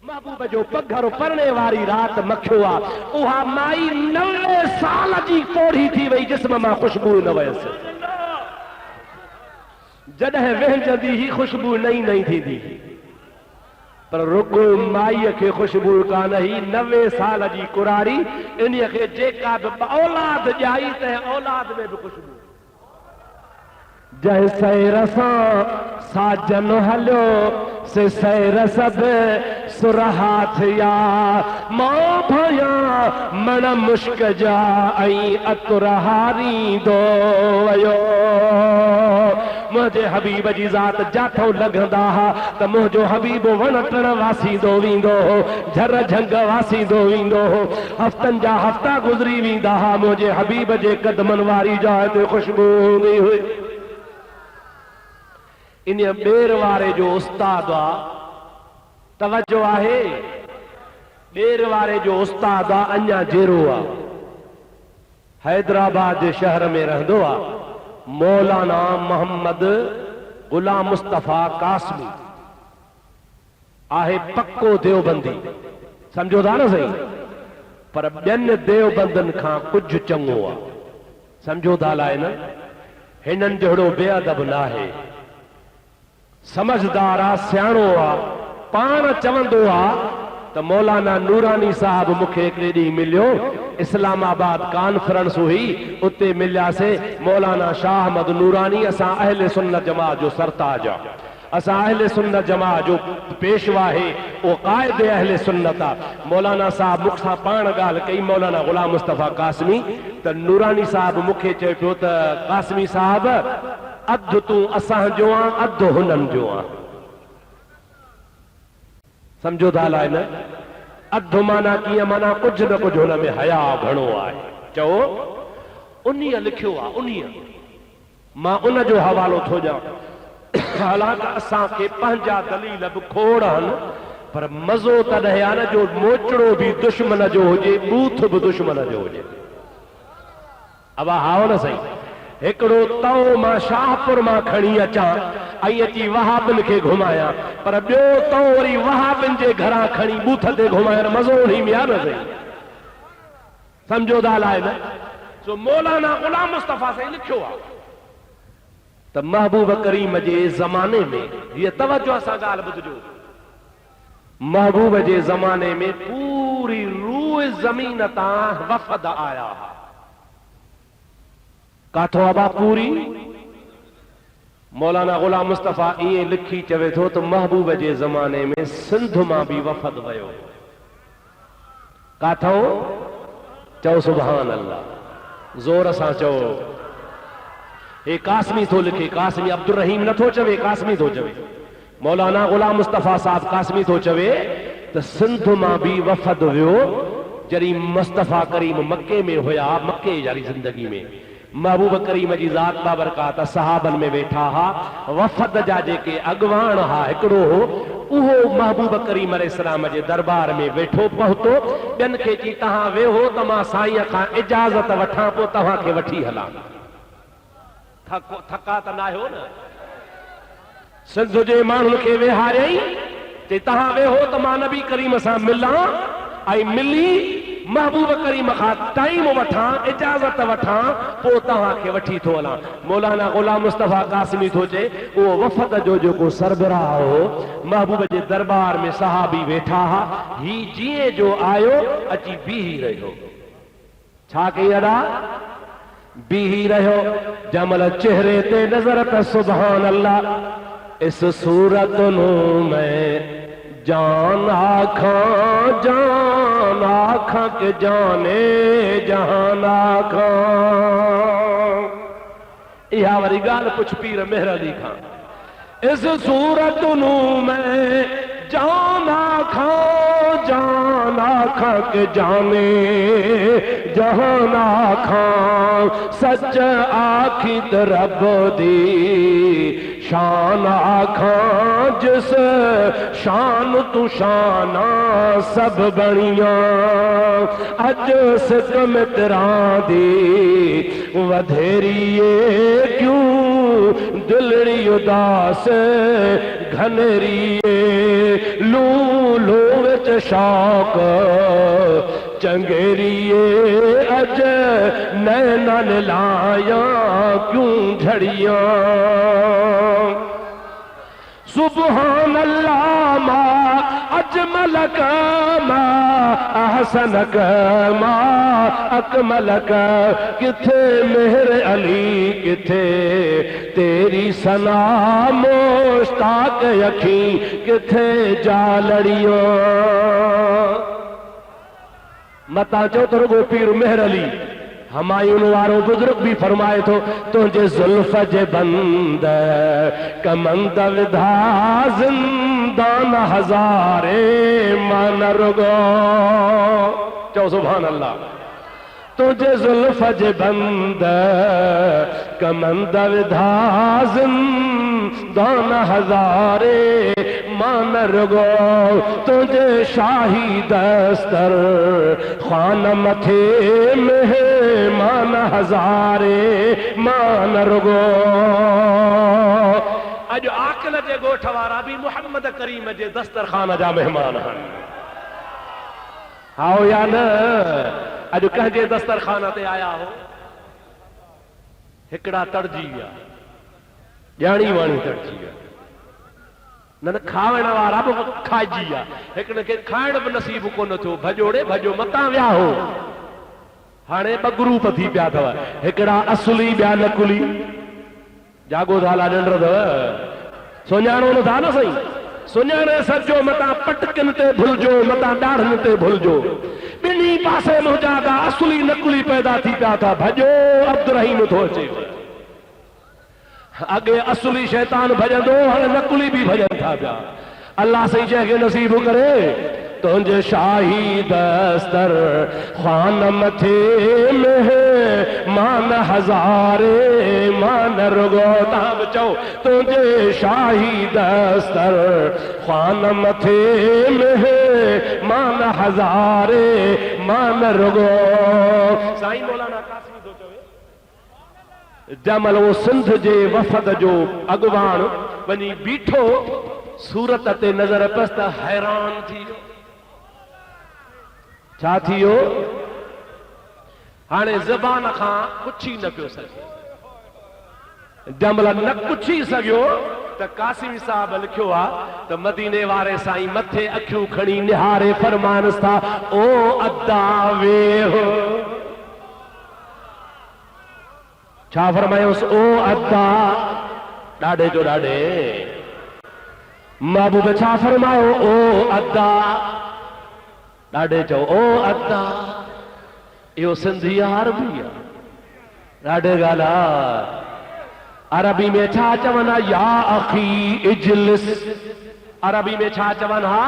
महबूब जो पघर पड़ने वारी रात मखियो आ उहा माई 90 साल जी कोड़ी थी वही जिस्म मां खुशबू न वयसि जॾहिं वेंजंदी ही खुशबू नई नई थींदी पर रुगो माई के खुशबू कान ही 90 साल जी कुरारी इन के जेका भी औलाद ॼाई त औलाद में भी खुशबू जय सैरसा साजन हलो से सैरस सुरहा थिया मां भया मन मुश्क जा ऐं अतुरहारी दो वयो मुझे हबीब जी ज़ात जाथो लगंदा हा त मुझो हबीब वण टण वासींदो वेंदो झर झंग वासींदो वेंदो हफ़्तनि जा हफ़्ता गुज़री वेंदा हा मुझे हबीब जे कदमनि वारी जाइ ते खुशबू हूंदी हुई इन बेर वारे जो उस्ताद आ तवज्जो आहे बेर वारे जो उस्ताद आ अञा जेरो आ हैदराबाद जे शहर में रहंदो आ मौलाना मोहम्मद गुलाम मुस्तफा कासमी आहे पक्को देवबंदी समझो था ना सही पर ॿियनि देवबंदन खां कुझु चङो आ समझो था लाइ न हिननि जहिड़ो बेअदब न आहे समझदार आ सियाणो आ पाण चवंदो आ त मौलाना नूरानी साहब मूंखे हिकिड़े ॾींहुं मिलियो इस्लामाबाद कॉन्फ्रेंस हुई उते मिलियासे मौलाना शाह अहमद नूरानी असां अहले सुन्नत जमात जो सरताज आ असां अहले सुन्नत जमात जो पेशवा है वो कायदे अहले सुन्नत आ मौलाना साहब मूंसां पाण ॻाल्हि कई मौलाना गुलाम मुस्तफा कासमी त नूरानी साहब मूंखे चए पियो त कासमी साहब अधु तूं असांजो आ अधु हुननि जो आ समझो था लाइ न अधु माना कीअं माना कुझु न कुझु हुन में हया घणो आहे चओ उन्हीअ लिखियो आहे उन्हीअ मां उन जो हवालो थो ॾियां हालांकि असांखे पंहिंजा दलील बि खोड़ आहिनि पर मज़ो तॾहिं आहे न जो मोचड़ो बि दुश्मन जो हुजे बूथ बि दुश्मन जो हुजे अब हाओ न सही हिकिड़ो तओ मां शाहपुर मां खणी अचां ऐं अची वहाबिन खे घुमायां पर ॿियो तओ वरी वहाबिन जे घरां खणी बूथ ते घुमाइण मज़ो उन्ही में आहे न सही समझो था लाइ न सो मौलाना गुलाम मुस्तफा साईं लिखियो आहे त महबूब करीम जे ज़माने में हीअ तवज्जो सां ॻाल्हि ॿुधजो महबूब जे ज़माने में पूरी रूह ज़मीन तां वफ़द आया हुआ काथो आबा पूरी मौलाना गुलाम मुस्तफा ये लिखी चवे थो तो महबूब जे ज़माने में सिंध मां भी वफ़द वयो काथो चओ सुभान अल्लाह जोर सां चओ हे कासमी थो लिखे कासमी अब्दुल रहीम नथो चवे कासमी थो चवे मौलाना गुलाम मुस्तफा साहब कासमी थो चवे त सिंध मां भी वफ़द वियो जॾहिं मुस्तफा करीम मक्के में हुया मक्के वारी जिंदगी में महबूब करीम जी ज़ात बाबरकात सहाबन में वेठा हा वफ़द जा जेके अॻवान हा हिकिड़ो उहो महबूब करीम अलैहिस्सलाम जे दरबार में वेठो पहुतो ॿियनि खे चई तव्हां वेहो त मां साईं खां इजाज़त वठां पोइ तव्हांखे वठी हलां थका त न आहियो न सिंध जे माण्हुनि खे वेहारियई चई तव्हां वेहो त मां नबी करीम सां मिलां ऐं मिली महबूब करीम खां टाइम वठां इजाज़त वठां पोइ तव्हांखे वठी थो हलां मौलाना गुलाम मुस्तफा कासमी थो चए उहो वफ़द जो जेको सरबराह हो महबूब जे दरबार में सहाबी वेठा हा ही जीअं जो आयो अची बीही रहियो छा कई अड़ा बीही रहियो जमल चेहरे ते नज़र त सुभान अल्लाह इस सूरत नू मैं जान आखा के जाने जहान आखा इहा वरी ॻाल्हि पुछ पीर मेहर अली खां इस सूरत नू मैं जान आखा के जाने जहान आखा सच आखी त रब दी शान आखा जिस शान तू शाना सब बणिया अज सिक मित्रां दी वधेरिए क्यों दिलड़ी उदास घनेरिए लू लो शौक चंगेरिए अज नैना ने लाया क्यों झड़िया सुबहान अल्लाह मा अजमल मा अहसन मा अकमल किथे मेहर अली किथे तेरी सना मुश्ताक अखी किथे जा लड़ियो मता चो तो रुगो पीर मेहर अली हमायूं वारो बुजुर्ग भी फरमाए तो तुझे जुल्फ जे बंद कमंद विधा जिंदान हजारे मन रुगो चो सुभान अल्लाह तुझे जुल्फ जे बंद कमंद विधा जिंदान हजारे मान रुगो तुझे शाही दस्तर खान मथे मेहमान हजारे मान रुगो अज आकल जे गोठ वारा भी मुहम्मद करीम जे दस्तरखान जा मेहमान हन आओ या न अज कंहिंजे दस्तरखान ते आया हो हिकड़ा तड़जी विया ॼाणी वाणी तड़जी विया न खावण वारा भी खाइजी विया हिकिड़े खे खाइण भी नसीब कोन थियो भजोड़े भजो मता विया हो हाणे ॿ ग्रुप थी पिया अथव हिकिड़ा असली ॿिया नकुली जागो थाला ॾंड अथव सुञाणो नथा न सही सुञाणे सॼो मता पटकनि ते भुलिजो मता ॾाढ़नि ते भुलिजो ॿिन्ही पासे मुंहिंजा असली नकुली पैदा थी पिया था भजो अब्दुरहीम थो अचे अगे असली शैतान भजंदो हाणे नकुली भी भजन था पिया अल्लाह सही जंहिंखे नसीब करे तुंहिंजे शाही दस्तर खान मथे मेहमान हजारे मान रुगो तव्हां बि चओ तुंहिंजे शाही दस्तर खान मथे मेहमान हजारे मान रुगो साईं मौलाना कासमी थो चवे जमल वो सिंध जे वफ़द जो अॻुवाण वञी बीठो सूरत ते नज़र पियसि त हैरान थी वियो छा थी वियो हाणे ज़बान खां कुछ ई न पियो सघे जमल न पुछी सघियो त कासिमी साहब लिखियो आहे त मदीने वारे साईं मथे अखियूं खणी निहारे फरमानस था ओ अदा वेहो छा फरमायोसि ओ अदा ॾाढे जो ॾाढे महबूब छा फरमायो ओ अदा ॾाढे चओ ओ अदा इहो सिंधी अरबी आहे ॾाढे ॻाल्हि अरबी में छा चवनि हा या अखी इजलिस अरबी में छा चवनि हा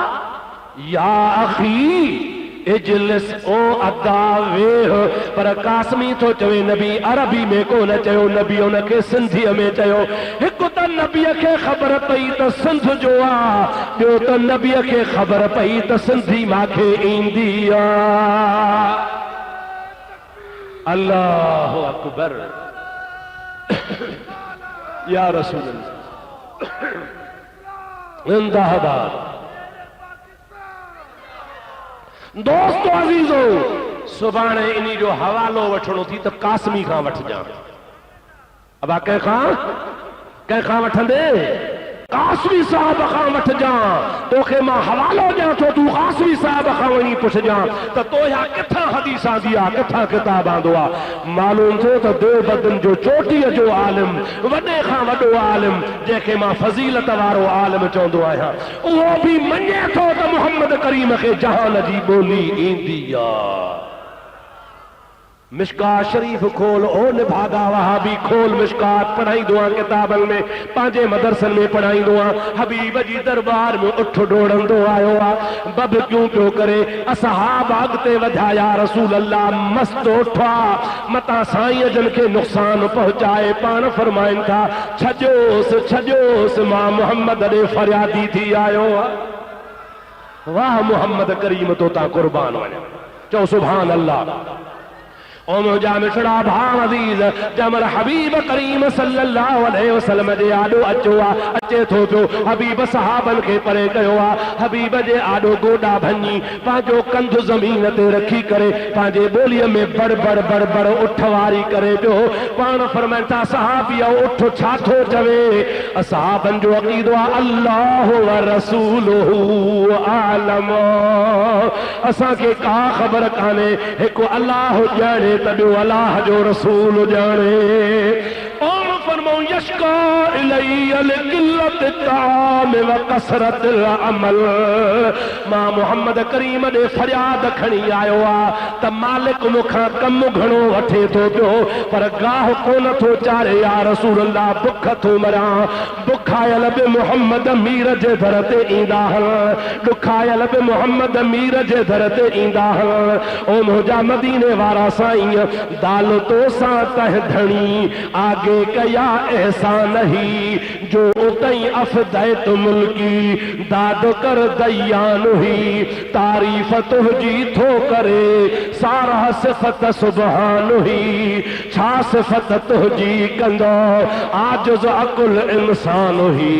या अखी इजलिस ओ अदा वेह पर कासमी थो चवे नबी अरबी में कोन चयो नबी उनखे सिंधीअ में चयो हिकु त नबीअ खे ख़बर पई त सिंध जो आहे ॿियो त नबीअ खे ख़बर पई त सिंधी मांखे ईंदी आहे अल्लाहु अकबर या रसूल जिंदाबाद दोस्तो अजीजो सुभाणे इन्ही जो हवालो वठणो थी त कासमी खां वठजां अबा कंहिंखां वठंदे कासमी साहब खां वठजां तोखे मां हवालो ॾियां थो तूं कासमी साहब खां वञी पुछजां त तोया किथां हदीस आंदी आहे किथां किताब आंदो आहे मालूम थियो त देवबंदन जो चोटीअ जो आलिम वॾे खां वॾो आलिम जंहिंखे मां फज़ीलत वारो आलिम चवंदो आहियां उहो बि मञे थो त मुहम्मद करीम खे जहान जी ॿोली ईंदी आहे मिशकात शरीफ खोल ओ निभागा वहाबी खोल मिशकात पढ़ाईंदो आहियां किताबनि में पंहिंजे मदरसनि में पढ़ाईंदो आहियां हबीब जी दरबार में उठ डोड़ंदो आयो आहे बब क्यों पियो करे असहाब अॻिते वधिया या रसूल अल्लाह मस्त उठा मता साईं जन खे नुक़सान पहुचाए पाण फरमाइनि था छॾियोसि छॾियोसि मां मुहम्मद ॾे फरियादी थी आयो आहे वाह मुहम्मद करीम तो ता कुर्बान वञा चओ सुभान अल्लाह ओ मुझा मिठड़ा भाव अज़ीज़ जमर हबीब करीम सल्लल्लाहु अलैहि वसल्लम जे आॾो अचो आहे अचे थो पियो हबीब सहाबन खे परे कयो आहे हबीब जे आॾो गोॾा भञी पंहिंजो कंधु ज़मीन ते रखी करे पंहिंजे ॿोलीअ में बड़ बड़ बड़ बड़ उठ वारी करे पियो पाण फरमाइनि था सहाबी उठ छा थो चवे सहाबन जो अक़ीदो आहे अल्लाह व रसूलुहु आलम असांखे का ख़बर कान्हे हिकु अल्लाह ॼाणे तॾो अल्लाह जो रसूल ॼाणे और फरमाऊं यशका इलैयल क़िल्लत ताम व कसरत अमल मां मोहम्मद करीम ॾे फरियाद खणी आयो आहे त मालिक मूंखां कमु घणो वठे थो पियो पर गाह कोन थो चारे या रसूल अल्लाह बुख थो मरियां बुखायल बि मोहम्मद मीर जे दर ते ईंदा ॾुखायल बि मोहम्मद मीर जे दर ते ईंदा ओ मुंहिंजा मदीने वारा साईं दाल तो सां तह धणी आगे कया एहसान ही जो उतई अफदैत मुल्की दाद कर दयान ही तारीफ तुझी थो करे सारा सिफत सुबहान ही छा सिफत तुझी कंदो आजिज़ अकुल इंसान ही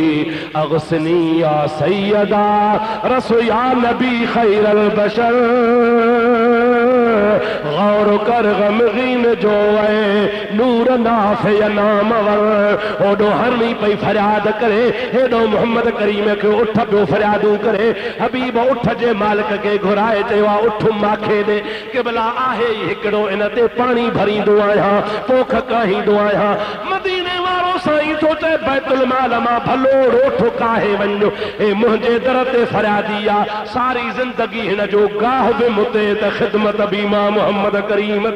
अगसनी या सैयदा रसो या नबी खैरल बशर गौर कर गमगीन जो है नूर नाफे नाम वर ओडो हरनी पई फरियाद करे हेडो मोहम्मद करीम के उठ पियो फरियादू करे हबीब उठ जे मालिक के घुराए चयो उठ माखे दे क़िबला आहे हिकड़ो इन ते पानी भरींदो आहियां पोख काहींदो आहियां मदीने वारो साईं थो चए बैतुल माल मां भलो रोठ काहे वञो ए मुंहिंजे दर ते फरियादी आहे सारी जिंदगी हिन जो गाह बि मुते त ख़िदमत बि मां मोहम्मद करीम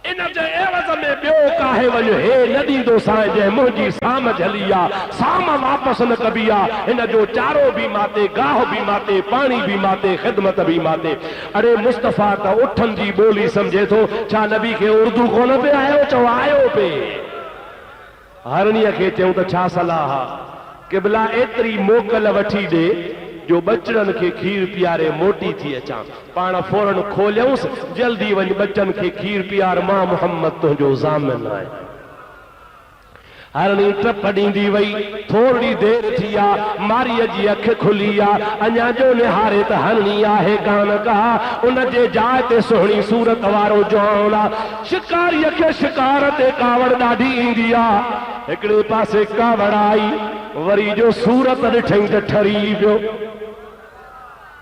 इन जे एवज़ में ॿियो काहे वञो हे न ॾींदो साईं जंहिं मुंहिंजी साम झली आहे साम वापसि न कबी आहे हिन जो चारो बि माते गाह बि माते पाणी बि माते ख़िदमत बि माते अरे मुस्तफ़ा त उठनि जी ॿोली सम्झे थो छा नबी खे उर्दू कोन पे आयो चओ आयो पे हरणीअ खे चयूं त छा सलाह आहे क़िबला एतिरी मोकल वठी ॾे जो बचड़न के खीर पियारे मोटी थी अचां पाण फौरन खोलियऊंसि जल्दी वञ बच्चन के खीर पियार मां मोहम्मद तुंहिंजो ज़ामिन आहे हरणी टप ॾींदी वई थोरी देर थी आहे मारीअ जी अख खुली आहे अञा जो निहारे त हरणी आहे कान का उन जे जाइ ते सुहिणी सूरत वारो जवान आहे शिकारीअ खे शिकार ते कावड़ ॾाढी ईंदी आहे हिकिड़े पासे कावड़ आई वरी जो सूरत ॾिठई त ठरी पियो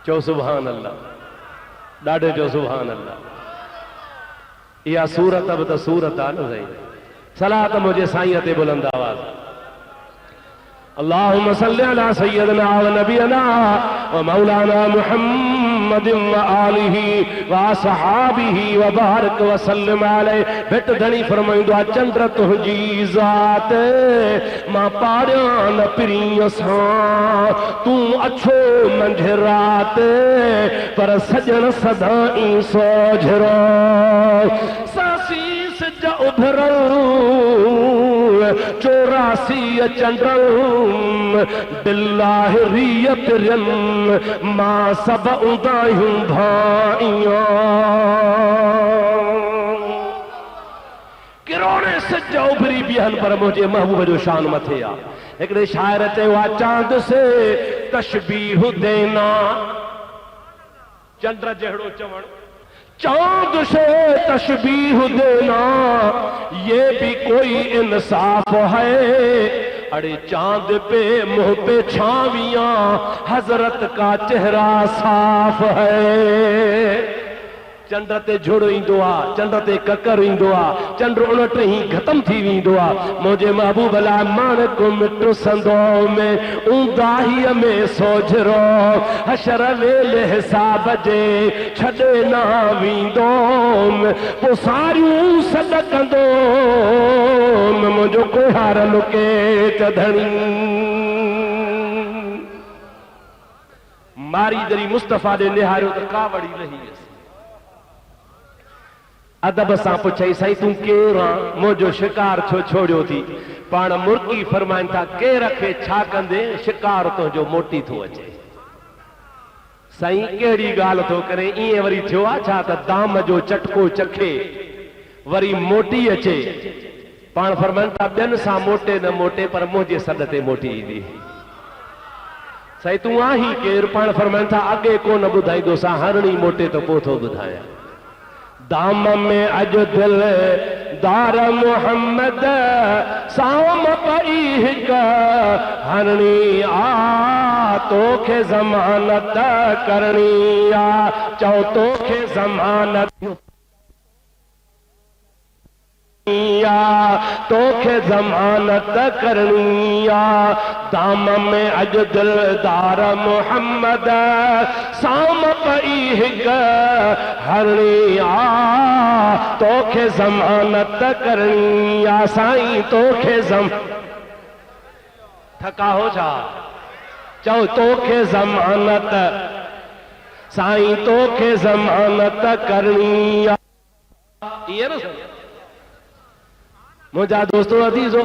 चओ सुभान अल्लाह ॾाढो चओ सुभान अल्लाह इहा सूरत बि त सूरत आहे न साईं सलात मुझे साईं ते बुलंद आवाज अल्लाहुम्मा सल्लि अला सय्यदना व नबियना व मौलाना मुहम्मद व आलिहि व असहाबिहि व बारिक व सल्लिम अलैहि भेट धणी फरमाईंदो आहे चंद्र तुंहिंजी ज़ात मां पाड़ियां न पिरीअ सां तूं अछो मंझरात पर सजन सदाई सोझरो सासी सिज उभरल चौरासी चंद्र बिल्लाहिरीअ पिरन मां सब उदायूं भाइयां किरोड़े सिज उभरी बिहन पर मुझे महबूब जो शान मथे आ हिकड़े शायर चयो आहे चांद से तशबीह देना चंद्र जहिड़ो चवण चांद से तशबीह देना ये भी कोई इंसाफ है अरे चांद पे मुंह पे छावियां हजरत का चेहरा साफ है चंड ते झुड़ ईंदो आहे चंड ते ककर ईंदो आहे चंड उन टे ही ख़तम थी वेंदो आहे मुंहिंजे महबूब लाइ माणक मिट संदो में ऊंदाहीअ में सोझरो हशर वेले हिसाब जे छॾे न वेंदो पोइ सारियूं सॾ कंदो मुंहिंजो कोहार लुके चधणी मारी जरी मुस्तफ़ा ॾे निहारियो त कावड़ी लही वियसि अदब सां पुछई साईं तूं केरु आहे मुंहिंजो शिकार छो छोड़ियो थी पाण मुर्गी फरमाइनि था केर खे छा कंदे शिकार तुंहिंजो मोटी थो अचे साईं कहिड़ी ॻाल्हि थो करे ईअं वरी थियो आहे छा त दाम जो चटको चखे वरी मोटी अचे पाण फरमाइनि था ॿियनि सां मोटे न मोटे पर मुंहिंजे सॾ ते मोटी ईंदी साईं तूं आहीं केरु पाण फरमाइनि था अॻे कोन ॿुधाईंदोसां हरणी मोटे त पोइ थो ॿुधायां दाम में अॼु दिल दार मोहम्मद साम पई हिक हरणी आ तोखे ज़मानत करणी आ चओ तोखे ज़मानत तोखे ज़मानत करणी आ दाम में अॼु दिलदार मोहम्मद साम पई हिक हरणी आ तोखे ज़मानत करणी आ साईं तोखे थका हो छा चओ तोखे ज़मानत साईं तोखे ज़मानत करणी आ इहे न मुझा दोस्तों अजीजो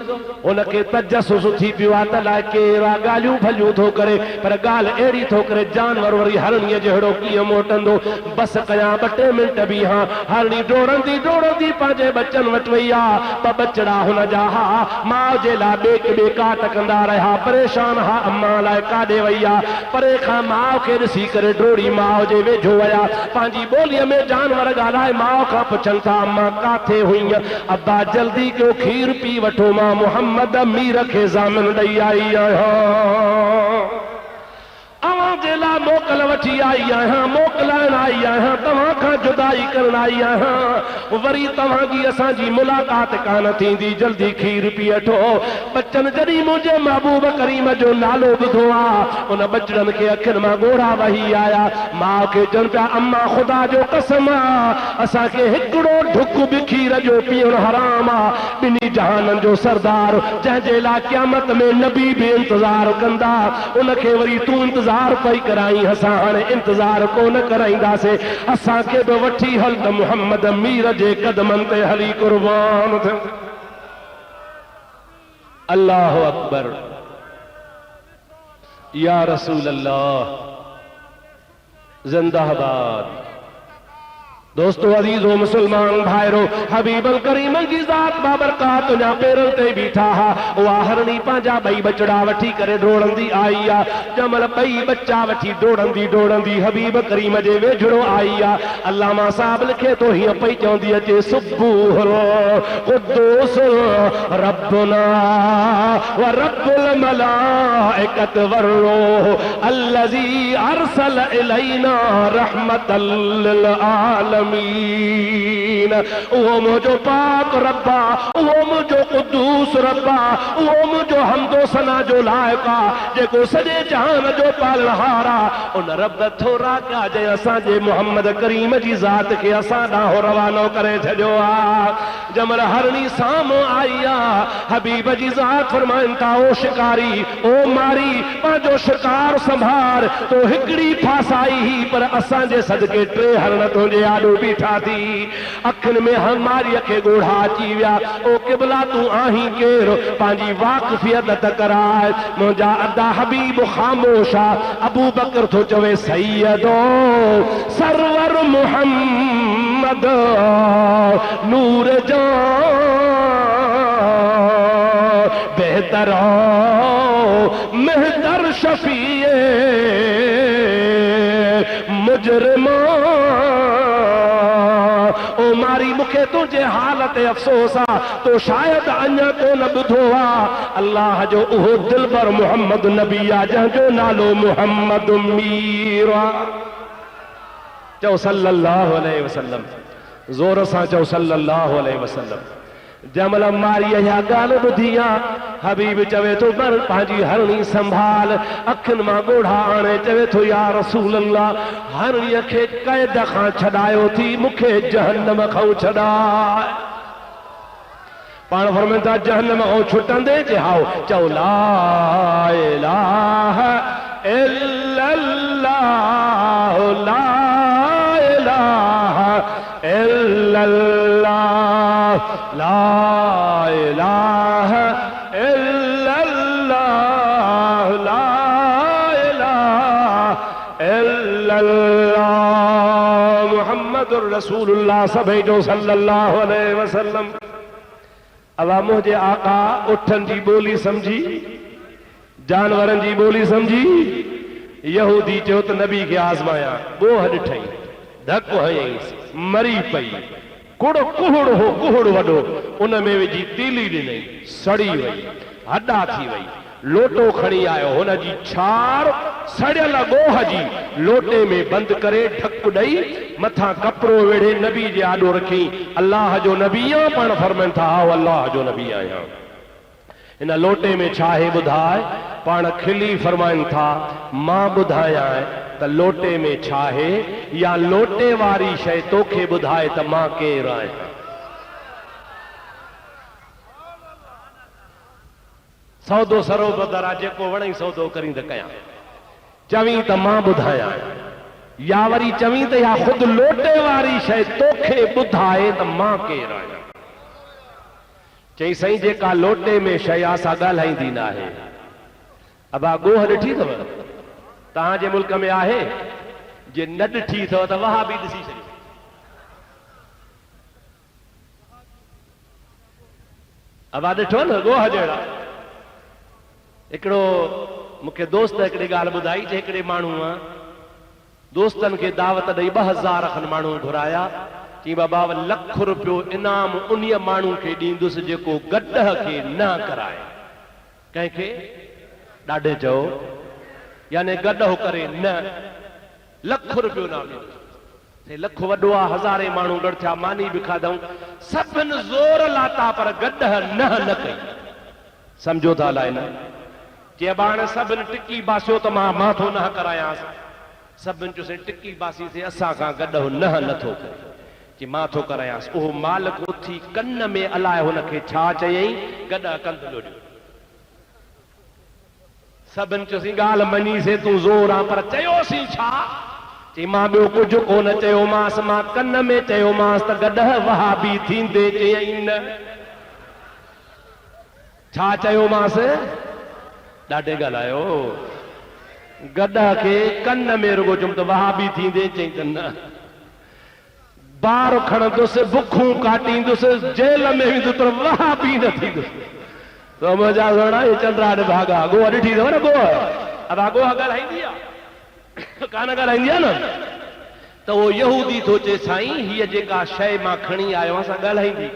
उनके तजस्सुस थी पियो आहे त लाइ केरा ॻाल्हियूं भलियूं थो करे पर ॻाल्हि अहिड़ी थो करे जानवर वरी हरणीअ जहिड़ो कीअं मोटंदो बस कयां 2 मिंट बि हा हरणी डोड़ंदी डोड़ंदी पंहिंजे बच्चनि वटि वई आहे त बचड़ा हुन जा हा माउ जे लाइ ॿिए काट कंदा रहिया परेशान हा अम्मा लाइ काॾे वई आहे परे खां माउ खे ॾिसी करे डोड़ी माउ जे वेझो विया पंहिंजी ॿोलीअ में जानवर ॻाल्हाए माउ खां पुछनि था अम्मा काथे हुई अब्बा जल्दी कयो खीर पी वठो मां मोहम्मद मीर खे ज़ामिन ॾेई आई आहियां अवां जे लाइ मोकल वठी आई आहियां मोकलाइण आई आहियां तव्हां खां जुदाई करण आई आहियां वरी तव्हांजी असांजी मुलाक़ात कान थींदी जल्दी खीर पी वठो बच्चनि जॾहिं मुंहिंजे महबूब करीम जो नालो ॿुधो आहे उन बचड़नि खे अखियुनि मां ॻोढ़ा वही आया माउ खे चवनि पिया अम्मा ख़ुदा जो कसम आहे असांखे हिकिड़ो ढुक बि खीर जो पीअणु हराम आहे ॿिन्ही जहाननि जो सरदार जंहिंजे लाइ क़यामत में नबी बि इंतज़ार कंदा उनखे वरी तूं इंतज़ार पई कराई असां हाणे इंतज़ार कोन कराईंदासीं असांखे बि वठी हल त मोहम्मद मीर जे कदमनि ते हली कुर्बान थियूं अल्लाह अकबर या रसूल अल्लाह जिंदाबाद दोस्तों अजीजो मुसलमान भाइरो हबीबल करीम जी ज़ात बाबरकात तुंहिंजा पेरनि ते बीठा हा उहा हरणी पंहिंजा 2 बचड़ा वठी करे डोड़ंदी आई आहे जमल 2 बच्चा वठी डोड़ंदी डोड़ंदी हबीब करीम जे वेझड़ो आई आहे अल्लामा साहब लिखे तो हीअं पई चवंदी अचे सुबूह क़ुद्दूस रब्बुना व रब्बुल मलाइकत वर्रूह अल्लज़ी अरसल इलैना रहमतल लिल आलमीन वो मुझो पाक रब्बा वो मुझो कुद्दूस रब्बा वो मुझो हमदो सना जो लायका जेको सॼे जहान जो पालनहारा उन रब थोरा का जे असांजे मोहम्मद करीम जी ज़ात खे असां ॾांहुं रवानो करे छॾियो आहे जमल हरणी साम्हूं आई आहे हबीब जी ज़ात फरमाइनि था ओ शिकारी ओ मारी पंहिंजो शिकार संभार तो हिकिड़ी फासाई ही पर असांजे सदके 3 हरण तुंहिंजे आॾो बीठा थी अखियुनि में हमारीअ खे ॻोढ़ा अची विया ओ क़िबला तूं आहीं केरु पंहिंजी वाक़फ़ियत त कराए मुंहिंजा अदा हबीब ख़ामोश आहे अबू बकर थो चवे सैयदो सरवर मुहम्मद नूर जान बेहतर मेहतर शफीए मुजरिमा ओ मारी मुखे तुझे हालत अफसोस आ तो शायद अञा तो न ॿुधो आ अल्लाह जो उहो दिलबर मोहम्मद नबी आ जंहिंजो नालो मोहम्मद मीर आ चओ सल्लल्लाहु अलैहि वसल्लम ज़ोर सां चओ सल्लल्लाहु अलैहि वसल्लम जमल मारी या ॻाल्हि ॿुधी आहे हबीब चवे थो पर पंहिंजी हरणी संभाल अखियुनि मां ॻोढ़ा आणे चवे थो या रसूल अल्लाह हरणीअ खे क़ैद खां छॾायो थी मूंखे जहन्नम खां छॾाए पाण फरमाइनि था जहन्नम खां छुटंदे चओ चओ ला इलाहा इल्लल्लाह ला इलाहा इल्लल्लाह ला इलाहा इल्लल्लाह ला इलाहा इल्लल्लाह मुहम्मदुर रसूलुल्लाह सभई जो सल्लल्लाहु अलैहि वसल्लम। अवा मुझे आका उठन जी बोली समझी, जानवरन जी बोली समझी। यहूदी चयो त नबी के आज़माया, बोह ॾिठई, धक हयईंसि, मरी पई, कुड़ कुहड़ हो, कुहड़ वॾो, उन में विझी तीली ॾिनई, सड़ी वई, हॾा थी वई। लोटो खणी आयो, हुन जी छार सड़ियल गोह जी लोटे में बंदि करे ढक ॾेई मथां कपिड़ो वेढ़े नबी जे आॾो रखी। अल्लाह जो नबी आहियां, पाण फरमाइनि था हा अल्लाह जो नबी आहियां। इन लोटे में छा आहे ॿुधाए, पाण खिली फरमाइनि था मां ॿुधायां त लोटे में छा आहे, या लोटे वारी शइ तोखे ॿुधाए त मां केरु आहियां। सौदो सरो बदरा जेको वणई सौदो करी त कयां, चवीं त मां ॿुधायां, या वरी चवीं त या ख़ुदि लोटे वारी शइ तोखे ॿुधाए त मां केरु आहियां। चई साईं जेका लोटे में शइ असां ॻाल्हाईंदी न आहे। अबा गोह ॾिठी अथव तव्हांजे मुल्क में आहे, जे न ॾिठी अथव त वहा बि ॾिसी छॾी। अबा ॾिठो न गोह जहिड़ा। हिकिड़ो मूंखे दोस्त हिकिड़ी ॻाल्हि ॿुधाई, जे हिकिड़े माण्हूअ दोस्तनि खे दावत ॾेई 2000 खनि माण्हू घुराया। चई बाबा लख रुपयो इनाम उन्हीअ माण्हू खे ॾींदुसि जेको गॾह खे न कराए। कंहिंखे ॾाढे चयो, यानी गॾहो करे न, लख रुपयो इनाम ॾींदुसि। लख वॾो आहे, हज़ारे माण्हू गॾु थिया, मानी बि खाधऊं, सभिनि ज़ोर लाता पर गॾह न कई। सम्झो था अलाए न, चइबा हाणे सभिनि टिकी बासियो त मां माथो न करायांसि। सभिनि चयोसीं टिकी बासीसीं, असां खां गॾहो नथो करे, कि माथो करायांसि। उहो मालिक उथी कन में अलाए हुनखे छा चयईं, गॾह कंद ॾियो। सभिनि चयोसीं ॻाल्हि मञीसीं, तूं ज़ोर आहे, पर चयोसीं छा? चई मां ॿियो कुझु कोन चयोमांसि, मां कन में चयोमांसि त गॾह वहाबी थींदे। चयईं न। छा चयोमांसि? ॾाढे ॻाल्हायो। गॾह खे कन में रुगो चुम त वहाबी थींदे। चई त न। बार खणंदुसि, बुखूं काटींदुसि, जेल में वेंदुसि पर वहाबी न थींदुसि। तो मजा सोना ये चंद्रा ने भागा। गोह ॾिठी अथव न गोह? अब गोह ॻाल्हाईंदी आहे कान ॻाल्हाईंदी आहे न? त उहो यहूदी थो चए साईं हीअ जेका शइ मां खणी आयो असां ॻाल्हाईंदी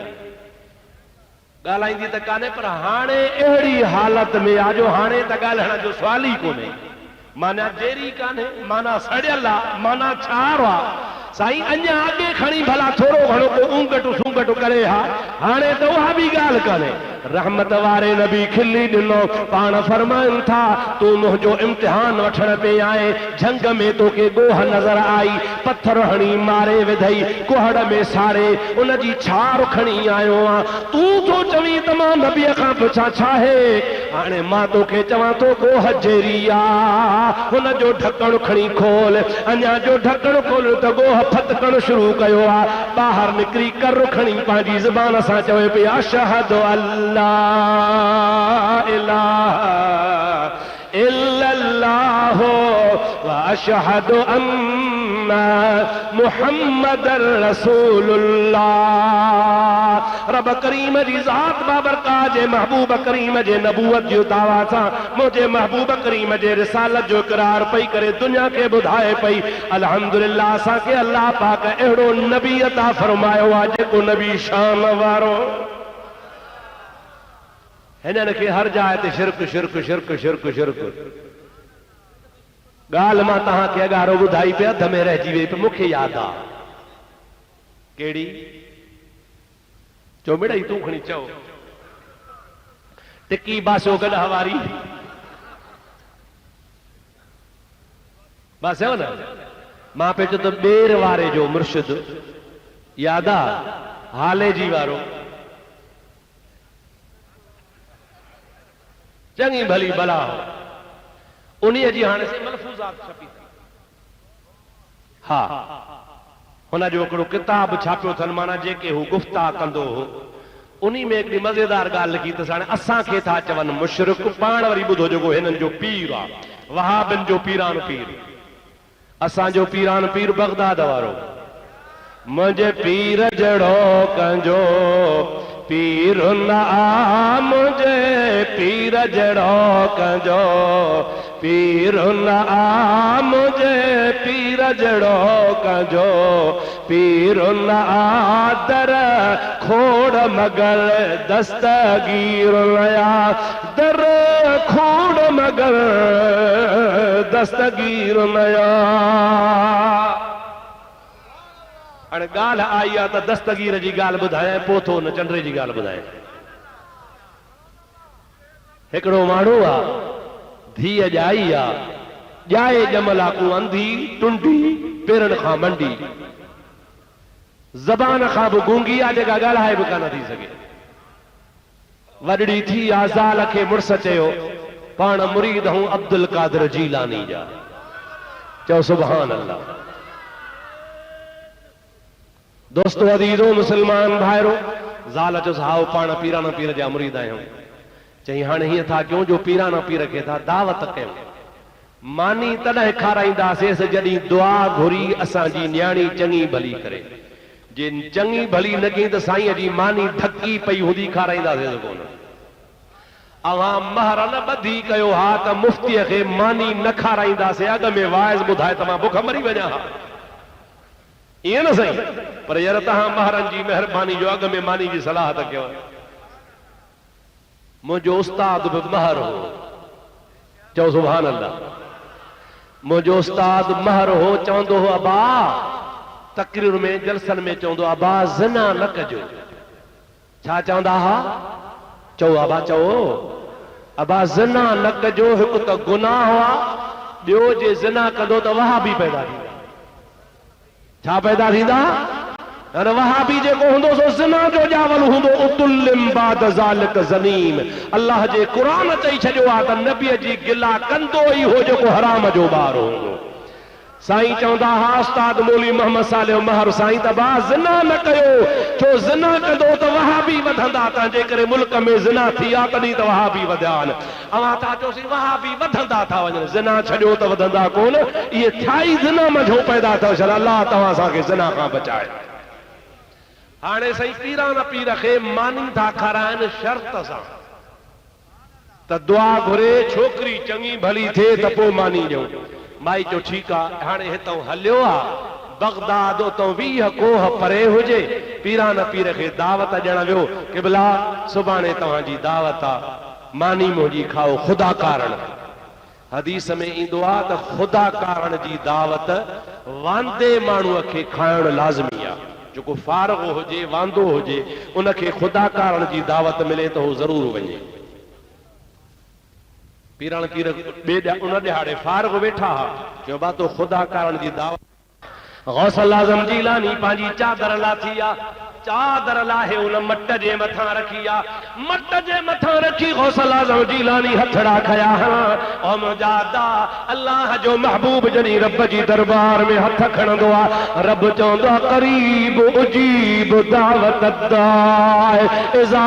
ॻाल्हाईंदी त कान्हे, पर हाणे अहिड़ी हालत में आहे जो हाणे त ॻाल्हाइण जो सुवाल ई कोन्हे। माना जहिड़ी कान्हे, माना सड़ियल आहे, माना छार आहे। साईं अञा अॻे खणी भला थोरो घणो को ऊंगटू सूंगटू करे हा, हाणे त उहा बि ॻाल्हि कान्हे। रहमत वारे नबी खिली ॾिनो, पाण फरमाइनि था तूं मुंहिंजो इम्तिहान वठण पे आए, झंग में तोखे गोह नज़र आई, पत्थर हणी मारे विधई, कुहड़ में साड़े उन जी छार खणी आयो आं। तूं थो चवीं त मां नबीअ खां पुछां छा आहे? हाणे मां तोखे चवां थो गोह जहिड़ी आहे, हुन जो ढकण खणी खोल। अञा जो ढकण खोल त गोह फतकण शुरू कयो आहे। ॿाहिरि निकिरी कर खणी पंहिंजी ज़बान सां चवे पई अशहदु अल्ला इलाहा इल्लल्लाह व अशहदु अन्ना मुहम्मदर रसूलुल्लाह। रब करीम जी ज़ात बाबरकात जे महबूब करीम जे नबूवत जो दावा सां मुझे महबूब करीम जे रिसालत जो इकरार पई करे दुनिया के बुधाए पई। अल्हम्दुलिल्लाह असांखे अल्लाह पाक अहिड़ो नबी अता फरमायो आहे जेको नबी शान वारो। हिननि खे हर जाइ ते शिरक शिरक शिरक शिरक शिरक। ॻाल्हि मां तव्हांखे अॻारो ॿुधाई पे अध में रहिजी वई, पर मूंखे यादि आहे। कहिड़ी? चो मिड़ई तूं खणी चओ। टिकी बासो गॾह वारी बासियो न? मां पे चयो त ॿेर वारे जो मुर्शिद यादि आहे? हाले जी वारो चङी भली भला उन्हीअ जी हाणे से मलफूज़ात छपी थी। हा, हुन जो हिकिड़ो किताब छापियो अथनि, माना जेके हू गुफ़्ता कंदो हो उन्ही में हिकिड़ी मज़ेदार ॻाल्हि लिखी अथसि। हाणे असांखे था चवनि मुशरिक, पाण वरी ॿुधो जेको हिननि जो पीर आहे, वहाबिन जो पीरान पीर। असांजो पीरान पीर बगदाद वारो मुझे पीर जड़ो कंजो पीर न आ मुझे पीर जड़ो कंजो पीर न आ मुझे पीर जड़ो कंजो पीर न आ दर खोड़ मगर दस्तगीर नया दर खोड़ मगर दस्तगीर नया। अरे गाल आई आ तो दस्तगीर जी गाल बुधाए पोथो न चंड्रे जी गाल बुधाए। एकड़ो माण्हू आ धीअ ॼाई आ ॼाए ॼमला को अंधी टुंडी पेरन खां मंडी ज़बान खां बि गूंगी आ जेका ॻाल्हाए बि कान थी सघे। वॾड़ी थी आ ज़ाल खे मुड़स चयो पाण मुरीद हूं अब्दुल कादिर जीलानी जा चओ सुभान अल्लाह। दोस्तो अदीजो मुसलमान भाइरो ज़ाल चोसि हाओ पाण पीराना पीर जा मुरीद आहियूं। चई हाणे हीअं था कयूं जो पीराना पीर खे था दावत कयूं मानी तॾहिं खाराईंदासीं जॾहिं दुआ घुरी असांजी न्याणी चङी भली करे। जे चङी भली न कई त साईं जी मानी ढकी पई हूंदी खाराईंदासीं कोन। अवां महर न ॿधी कयो हा त मुफ्तीअ खे मानी न खाराईंदासीं अॻ में वाइज़ ॿुधाए त मां बुख मरी वञा हा ईअं न साईं। पर यार तव्हां महरनि जी महिरबानी जो अॻ में मानी जी सलाह त कयो। मुंहिंजो उस्ताद बि महर हो चओ सुभान अल्लाह। मुंहिंजो उस्ताद महर हो चवंदो हो अबा तकरीर में जलसन में चवंदो अबा ज़िना न कजो। छा चवंदा हा चओ अबा चओ अबा ज़िना न कजो। हिकु त गुनाह हुआ ॿियो जे ज़िना कंदो त वहाबी पैदा थींदा। छा पैदा थींदा अरे वहाबी जेको हूंदो सो ज़िना जो ॼावल हूंदो उतुल्लिम बाद ज़ालिक ज़नीम। अल्लाह जे क़ुरान चई छॾियो आहे त नबीअ जी गिला कंदो ई हो जेको हराम जो ॿार हूंदो। साईं चवंदा हा उस्ताद मौलवी मोहम्मद सालिह महर साईं त बा ज़िना न कयो छो ज़िना कंदो त वहाबी वधंदा। तंहिंजे करे मुल्क में ज़िना थी आहे तॾहिं त वहाबी वधिया आहिनि। अवां था चओसीं वहाबी वधंदा था वञनि ज़िना छॾियो त वधंदा कोन। इहे छा ई ज़िना मझो पैदा अथव छा अल्लाह तव्हां असांखे ज़िना खां बचाए। हाणे साईं पीराना पीर खे मानी था खाराइनि शर्त सां त दुआ घुरे छोकिरी चङी भली थिए त पोइ मानी ॾियूं। माई चयो ठीकु आहे। हाणे हितां हलियो आहे बगदाद उतां 20 कोह परे हुजे पीराना पीर खे दावत ॾियण वियो क़िबला सुभाणे तव्हांजी दावत आहे मानी मुंहिंजी खाओ ख़ुदा कारण। हदीस में ईंदो आहे त ख़ुदा कारण जी दावत वांदे माण्हूअ खे खाइणु लाज़मी आहे। जेको फारग हुजे वांदो हुजे उनखे ख़ुदा कारण जी दावत मिले त हू ज़रूर वञे। पीराना पीर उन ॾिहाड़े फारग वेठा हा चयो बा तो ख़ुदा कारण जी दावत। गौसल आज़म जीलानी पंहिंजी चादर लाथी आहे चादर लाहे उन मट जे मथां रखी आहे मट जे मथां रखी गौसल आज़म जीलानी हथड़ा खया ओ मुजादा अल्लाह जो महबूब जॾहिं रब जी दरबार में हथ खणंदो आहे रब चवंदो आहे क़रीब उजीब दावत दाए इज़ा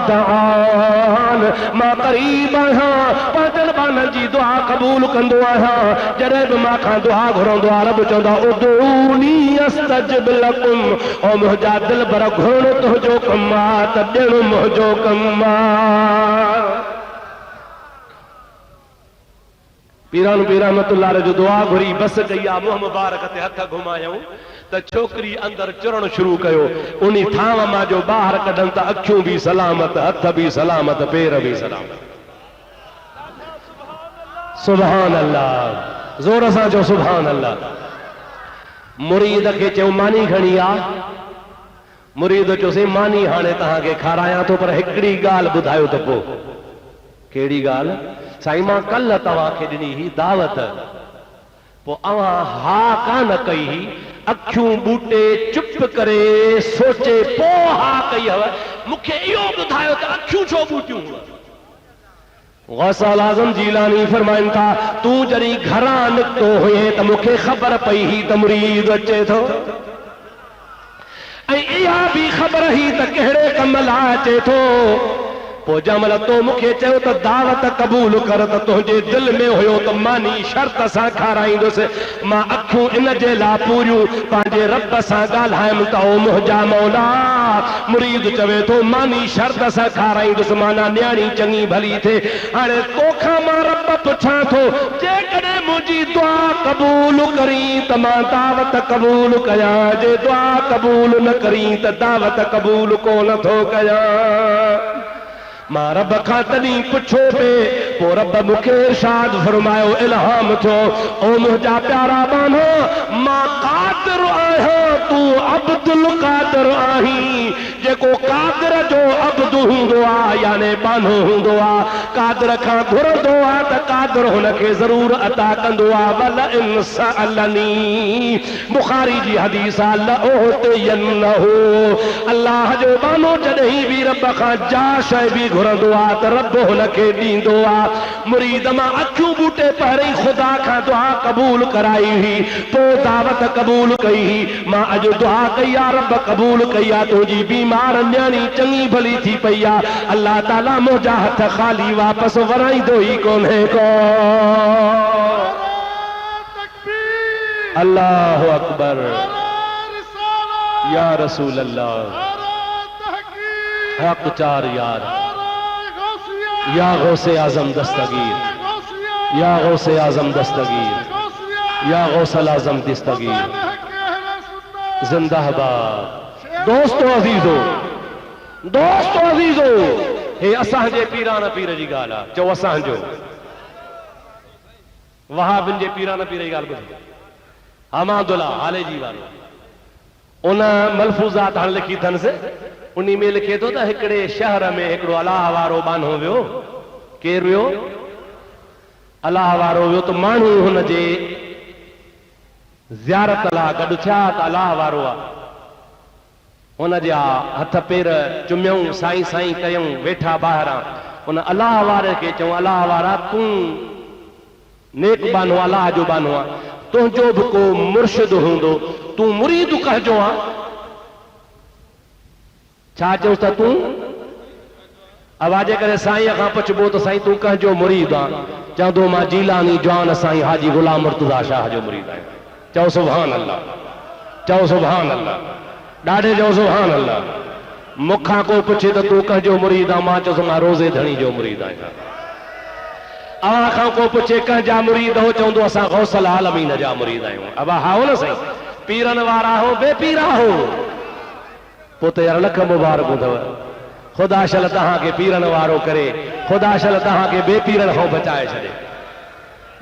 दान मां क़रीब आहियां पंहिंजनि ॿारनि जी दुआ क़बूल कंदो आहियां। जॾहिं बि मां खां दुआ घुरंदो आहे रब चवंदो आहे उदूनी अस्तजिब लकुम ओ मुंहिंजा दिल पर घुरण तुंहिंजो कमु आहे त ॾियणु मुंहिंजो कमु आहे। पीरान पीर रहमतुल्लाह जो दुआ घुरी बस कई आहे मुंहुं मुबारक ते हथ घुमायूं त छोकिरी अंदरि चुरण शुरू कयो। उन थांव मां जो ॿाहिरि कढनि त अखियूं बि सलामत हथ बि सलामत पेर बि सलामत। सुभान अल्लाह ज़ोर सां चओ सुभान अल्लाह। मुरीद खे चयो मानी खणी आ। मुरीद चयोसीं मानी हाणे तव्हांखे खारायां थो पर हिकिड़ी ॻाल्हि ॿुधायो त पोइ। कहिड़ी ॻाल्हि साईं मां कल्ह तव्हांखे ॾिनी ही दावत पोइ अवां हा कान कई अखियूं ॿूटे चुप करे सोचे पोइ हा कई हव मूंखे इहो ॿुधायो त अखियूं छो ॿूटियूं। गौसल आज़म जीलानी फरमाइनि था तूं जॾहिं घरां निकितो हुए त मूंखे ख़बर पई ही त मुरीद अचे थो ऐं इहा बि ख़बर ही त कहिड़े कम लाइ अचे थो। पो जमल तो मुखे चयो त दावत कबूल कर त तुझे दिल में हुयो त मानी शर्त सां खाराईंदुसि मां अखियूं इन जे लाइ पूरियूं पंहिंजे रब सां ॻाल्हायमि त ओ मुंहिंजा मौला मुरीद चवे थो मानी शर्त सां खाराईंदुसि माना न्याणी चङी भली थिए हाणे तोखां मां रब पुछां थो जेकॾहिं मुंहिंजी दुआ क़बूल करी त मां दावत क़बूल कयां जे दुआ क़बूल न करी त दावत क़बूल कोन थो कयां मां रब खां तॾहिं पुछो पे पो रब मूंखे इरशाद फरमायो इल्हाम थियो ओ मुंहिंजा प्यारा बानो मां कादिर आहियां तूं अब्दुल कादिर आहीं जेको कादिर जो अब्दु हूंदो आहे याने बानो हूंदो आहे कादिर खां घुरंदो आहे त कादिर हुनखे ज़रूर अता कंदो आहे वल इंसअलनी बुखारी जी हदीस आहे लओतियन्नहु अल्लाह जो बानो जॾहिं बि रब खां जा शइ बि घुरंदो आहे त रब हुनखे ॾींदो आहे मुरीद मां अखियूं बूटे पहिरीं ख़ुदा खां दुआ क़बूल कराई हुई पोइ दावत क़बूल कई हुई मां अॼु दुआ कई आहे रब क़बूल कई आहे तुंहिंजी बीमार न्याणी चङी भली थी पई आहे अल्लाह ताला मुंहिंजा हथ ख़ाली वापसि वराईंदो ई कोन्हे को अल्लाहु अकबर या रसूल अल्लाह हक़ चार यार या गौसे आजम दस्तगीर या गौसे आजम दस्तगीर या गौसल आजम दस्तगीर जिंदाबाद दोस्तो अजीजो हे असांजे पीरान पीर जी ॻाल्हि आहे चओ असांजो वहाबिन जे पीरान पीर जी ॻाल्हि ॿुधो हमादुल्ला हाले जी वारो उन मलफूज़ात हाणे लिखी अथनि उन्हीं में लिखे थो त हिकिड़े शहर में हिकिड़ो अलाह वारो बानो वियो केरु वियो अलाह वारो वियो त माण्हू हुनजे ज़ियारत लाइ गॾु थिया त अलाह वारो आहे हुनजा हथ पेर चुमियऊं साईं साईं कयूं वेठा ॿाहिरां उन अलाह वारे खे चऊं अलाह वारा तूं नेक बानो अलाह जो बानो आहे तुंहिंजो बि को मुर्शिद हूंदो तूं मुरीद कहजो आहे छा चऊं त तूं आवाज़ करे साईं खां पुछबो त साईं तूं कंहिंजो मुरीद आहे चवंदो मां जीलानी जवान साईं हाजी गुलाम मुर्तज़ा शाह जो मुरीद आहियां चओ सुभान अल्लाह चओ सुभान अल्लाह ॾाढे चओ सुभान अल्लाह मूंखां को पुछे त तूं कंहिंजो मुरीद आहे मां चयोसि मां रोज़े धणी जो मुरीद आहियां अव्हां खां को पुछे कंहिंजा मुरीद हो चवंदो असां गौसल आलमीन जा मुरीद आहियूं अबा हा हो न साईं पीरन वारा हो बेपीरा हो पोइ त यार लख मुबारक अथव ख़ुदा शल तव्हांखे पीरन वारो करे ख़ुदा शल तव्हांखे बेपीरन खां बचाए छॾे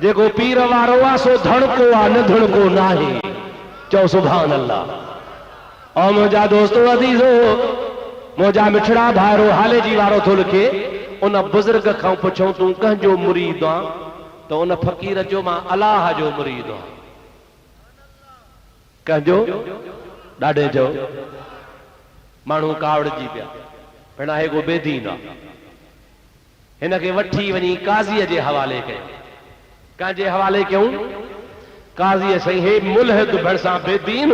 जेको पीर वारो आहे सो धड़को आहे न धड़को न आहे चओ सुभान अल्लाह और मुंहिंजा दोस्तो अज़ीज़ो मुंहिंजा मिठड़ा भाइरो हाले जी वारो थो लिखे उन बुज़ुर्ग खां पुछूं तूं कंहिंजो मुरीद आहे त उन फ़क़ीर चयो मां अलाह जो मुरीद आहियां कंहिंजो ॾाढे चओ माण्हू कावड़जी पिया भेण आहे को बेदीन आहे हिनखे वठी वञी काज़ीअ जे हवाले कयो कंहिंजे हवाले कयूं काज़ीअ साईं हे मुल्हिद भरिसां बेदीन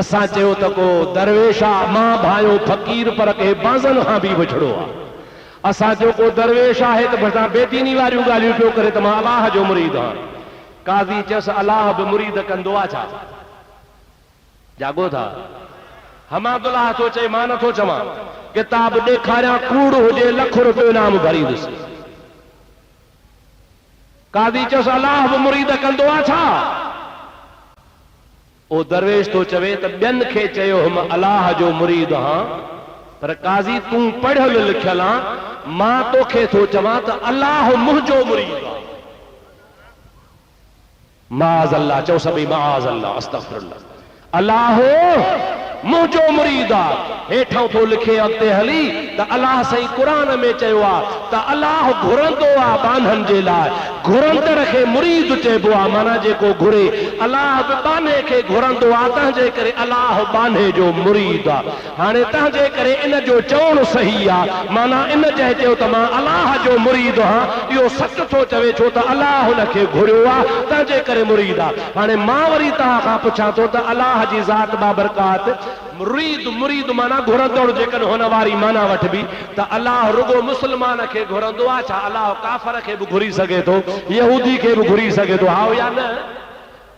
असां चयो त को दरवेश आहे मां भायो फ़क़ीर पर के बाज़न खां बि विछड़ो आहे असां चयो को दरवेश आहे त भरिसां बेदीनी वारियूं ॻाल्हियूं पियो करे त मां अलाह जो मुरीद आहियां काज़ी चयोसि अलाह बि मुरीद कंदो आहे छा जागो था हमादुल्लाह थो चए मां नथो चवां किताब ॾेखारियां कूड़ हुजे लख रुपयो इनाम भरींदुसि काज़ी चयोसि अलाह बि मुरीद कंदो आहे छा ओ दरवेश थो चवे त ॿियनि खे चयो मां अलाह जो मुरीद आहियां पर काज़ी तूं पढ़ियल लिखियल आहे मां तोखे थो चवां त अलाह मुंहिंजो मुरीद आहे माज़ अल्लाह चओ सभई माज़ अल्लाह अस्तग़फिरुल्लाह अलाह मुंहिंजो मुरीद आहे हेठां थो लिखे अॻिते हली त अलाह साईं क़ुरान में चयो आहे त अलाह घुरंदो आहे बाननि जे लाइ घुरंदड़ खे मुरीद चइबो आहे माना जेको घुरे अलाह बि बाने खे घुरंदो आहे तंहिंजे करे अलाह बाने जो मुरीद आहे हाणे तंहिंजे करे इन जो चवणु सही आहे माना इन जंहिं चयो त मां अलाह जो मुरीद आहियां इहो सच थो चवे छो त अलाह हुनखे घुरियो आहे तंहिंजे करे मुरीद आहे हाणे मां वरी तव्हां खां पुछां थो त अलाह जी ज़ात बाबरकात मुरीद मुरीद माना घुरंदड़ जेकन हुन वारी माना वठ बि त अल्लाह रुगो मुस्लमान खे घुरंदो आहे छा अल्लाह काफ़र खे बि घुरी सघे थो यहूदी खे बि घुरी सघे थो हा या न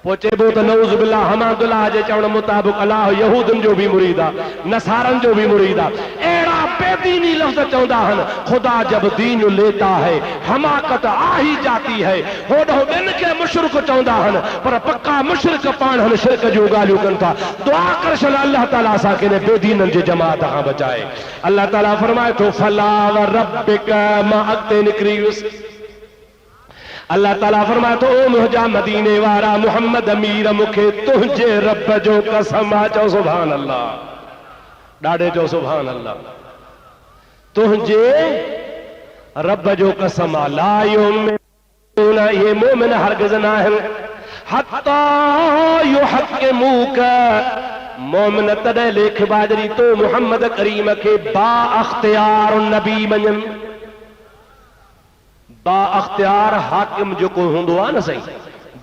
पोइ चइबो त नऊज़ बिल्लाह हमादुल्लाह जे चवण मुताबिक़ अल्लाह यहूदन जो भी मुरीद आहे नसारन जो भी मुरीद आहे अहिड़ा बेदीनी लफ़्ज़ चवंदा आहिनि खुदा जब दीन लेता है हमाकत आ ही जाती है होॾो ॿिन खे मुशरिक चवंदा आहिनि पर पक्का मुशरिक पाण हन शिरक जूं ॻाल्हियूं कनि था दुआ कर अल्लाह ताला असांखे इन बेदीननि जे जमात खां बचाए अल्लाह ताला फरमाए थो फला व रब्बिक मां अॻिते निकिरी वियुसि अल्लाह ताला फरमाए थो ओ मुंहिंजा मदीने वारा मुहम्मद अमीर मूंखे तुंहिंजे रब जो कसम आहे चओ सुभान अल्लाह ॾाढे चओ सुभान अल्लाह तुंहिंजे रब जो कसम आहे ला युमिनून ये मोमिन हरगिज़ न आहिनि हत्ता युहक्किमूक मोमिन तॾहिं लेख बाजरी तो मुहम्मद करीम खे बा अख्तियार नबी मञनि बा अख्तियार हाकिम जेको हूंदो आहे न सही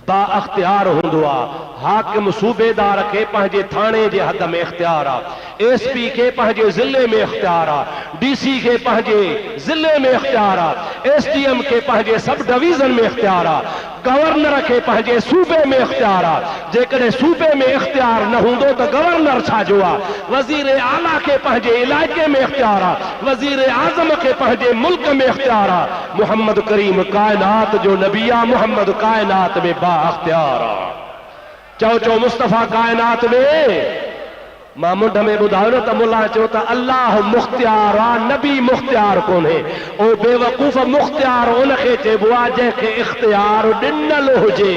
बा अख्तियार हूंदो आहे हाकिम सूबेदार खे पंहिंजे थाणे जे हद में इख्तियार आहे एसपी खे पंहिंजे ज़िले में इख्तियार आहे डीसी खे पंहिंजे ज़िले में इख्तियार आहे एसडीएम खे पंहिंजे सब डिवीज़न में इख्तियार आहे गवर्नर खे पंहिंजे सूबे में इख्तियार आहे जेकॾहिं सूबे में इख्तियार न हूंदो त गवर्नर छा जो आहे वज़ीर आला खे पंहिंजे इलाइक़े में इख्तियार आहे वज़ीर आज़म खे पंहिंजे मुल्क में इख्तियार आहे मुहम्मद करीम कायनात जो नबी आहे मुहम्मद कायनात में बा अख्तियार आहे चओ चओ मुस्तफ़ा कायनात में मां मुंड में ॿुधायो न त मुला चओ त अल्लाह मुख्तियार आहे नबी मुख्तियार कोन्हे ओ बेवकूफ़ मुख्तियार उनखे चइबो आहे जंहिंखे इख्तियार ॾिनल हुजे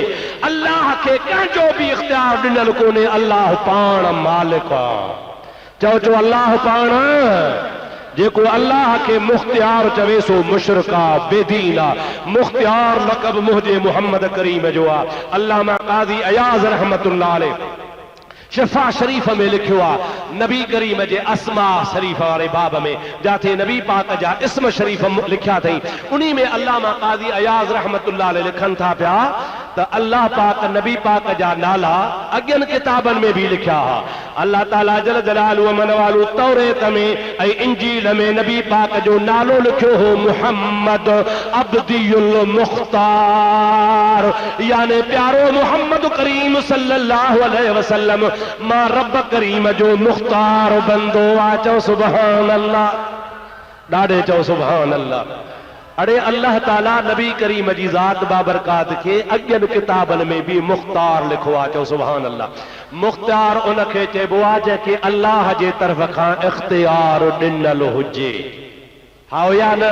अल्लाह खे कंहिंजो बि इख्तियार ॾिनल कोन्हे अल्लाह पाण मालिक आहे चओ चओ अल्लाह पाण जेको अल्लाह के मुख्तियार चवे सो मुशरिका बेदीना मुख्तियार लक़ब मुझे मुहम्मद करीम जो आहे अल्लामा क़ाज़ी अयाज़ रहमतुल्लाह अलैह शिफा शरीफ में लिखियो आहे नबी करीम जे अस्मा शरीफ वारे बाब में जाते नबी पाक जा इस्म शरीफ लिखिया अथई उन्हीं में अल्लामा क़ाज़ी अयाज़ रहमतुल्लाह अलैह लिखनि था पिया त अल्लाह पाक नबी पाक जा नाला अॻियनि किताबनि में भी लिखिया हा अल्लाह ताला जल जलालु मन वालू तौरेत में ऐं इंजील में नबी पाक जो नालो लिखियो हो मुहम्मद अब्दियुल मुख्तार यानी प्यारो मुहम्मद करीम सल्लल्लाहु अलैहि वसल्लम मां रब करीम जो मुख्तार बंदो आहे चओ सुभान अल्लाह ॾाढे चओ सुभान अल्लाह अड़े अल्लाह ताला नबी करीम जी ज़ात बाबरकात के अॻियनि किताबनि में भी मुख्तार लिखो आहे चओ सुभान अल्लाह मुख्तार उनखे चइबो आहे जंहिंखे अल्लाह जे तरफ़ खां इख्तियार ॾिनल हुजे हा या न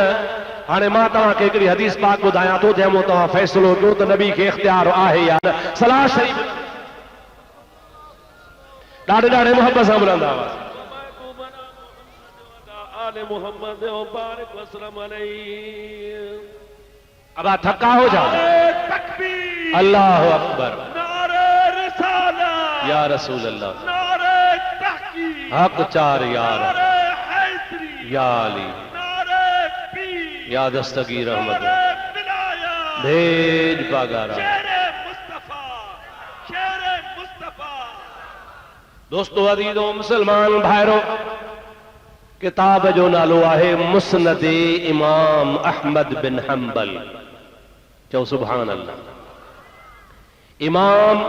हाणे मां तव्हांखे हिकिड़ी हदीस पाक ॿुधायां थो जंहिं मां तव्हां फ़ैसिलो कयो त नबी खे इख्तियार आहे या न सलाह शरीफ़ ॾाढे ॾाढे मोहब्बत सां ॿुधंदा हुआसीं मोहम्मद बारिक वसल्लम अलैहि अब थका हो जा अल्लाह अकबर नारे रिसालत या रसूल अल्लाह नारे तहकीक हक चार यार या अली नारे पीर या दस्तगीर अहमद भेज पागारा दोस्तों अजीजों मुसलमान भाइरों किताब जो नालो आहे मुस्नद इमाम अहमद बिन हंबल चओ सुभान अल्लाह इमाम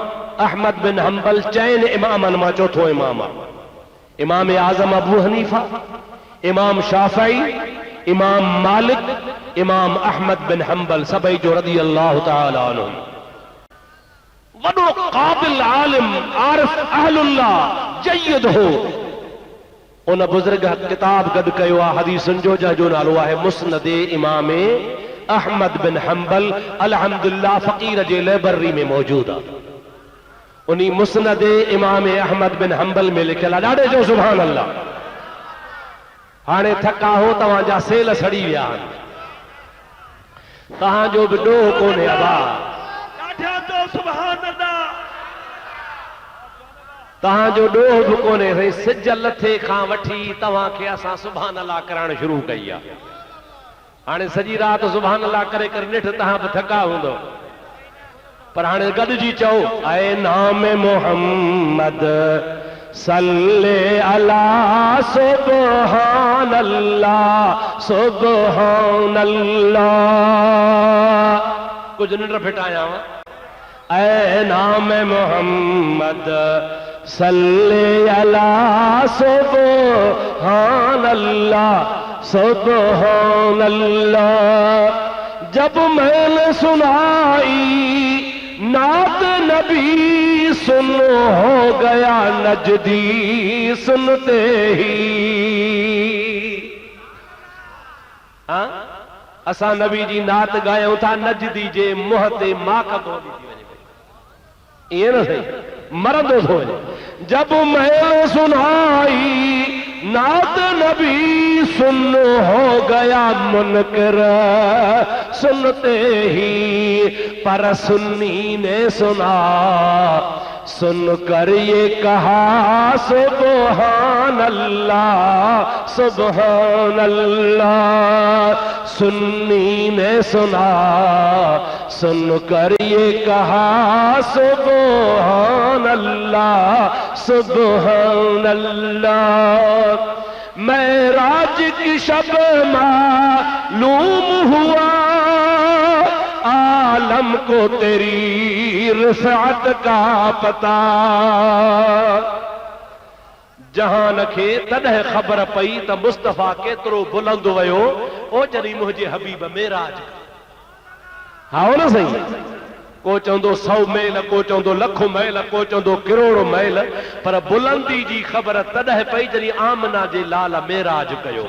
अहमद बिन हंबल चैन इमामन मां चौथो इमाम आहे इमाम आजम अबू हनीफा इमाम शाफई इमाम मालिक इमाम अहमद बिन हंबल सभई जो रज़ी अल्लाह तआला अन्हु वॾो क़ाबिल आलिम आरिफ अहलुल्लाह जय्यद हो उन बुजुर्ग किताब गद कयो आहे हदीसुनि जो जंहिंजो नालो आहे मुस्नद इमाम अहमद बिन हंबल अल्हम्दुलिल्लाह फ़कीर जे लाइब्रेरी में मौजूद आहे उन्हीं मुस्नद इमाम अहमद बिन हंबल में लिखियल आहे ॾाढे जो सुभान अल्लाह हाणे थका हो तव्हांजा सेल सड़ी विया आहिनि तव्हांजो बि ॾोह कोन्हे अबा तव्हांजो ॾोह बि कोन्हे साईं सिज लथे खां वठी तव्हांखे असां सुभान अल्लाह करणु शुरू कई आहे हाणे सॼी राति सुभान अल्लाह करे करे ॾिठ तव्हां बि थका हूंदो पर हाणे गॾिजी चओ ऐं नाम मोहम्मद सल्ले अला सुबहान अल्लाह सुबहान अल्लाह। कुछ निंड फिटाया ऐ नाम मोहम्मद सल्ले अला सुबहान अल्लाह सुबहान अल्लाह। जब मैंने सुनाई नात नबी सुन हो गया नजदी सुनते ही। हाँ असा नबी जी नात गायूं था नजदी जे मुंह ते माख गोली थी वञे, इहे न सही मरंदो थो वञे। जब मैंने सुनाई नात नबी सुन हो गया मुनकर सुनते ही। पर सुन्नी ने सुना सुनकर ये कहा सुबहान अल्लाह सुबहान अल्लाह। सुन्नी ने सुना सुनकर ये कहा सुबहान अल्लाह सुबहान अल्लाह। मेराज की शब मालूम हुआ आलम को तेरी रिफ़अत का पता। जहान खे तॾहिं ख़बर पई त मुस्तफ़ा केतिरो बुलंद वियो ओ जॾहिं मुंहिंजे हबीब मेराज। हा न सही। को चवंदो 100 मैल, को चवंदो लख मैल, को चवंदो करोड़ मैल, पर बुलंदी जी ख़बर तॾहिं पई जॾहिं आमना जे लाल मेराज कयो।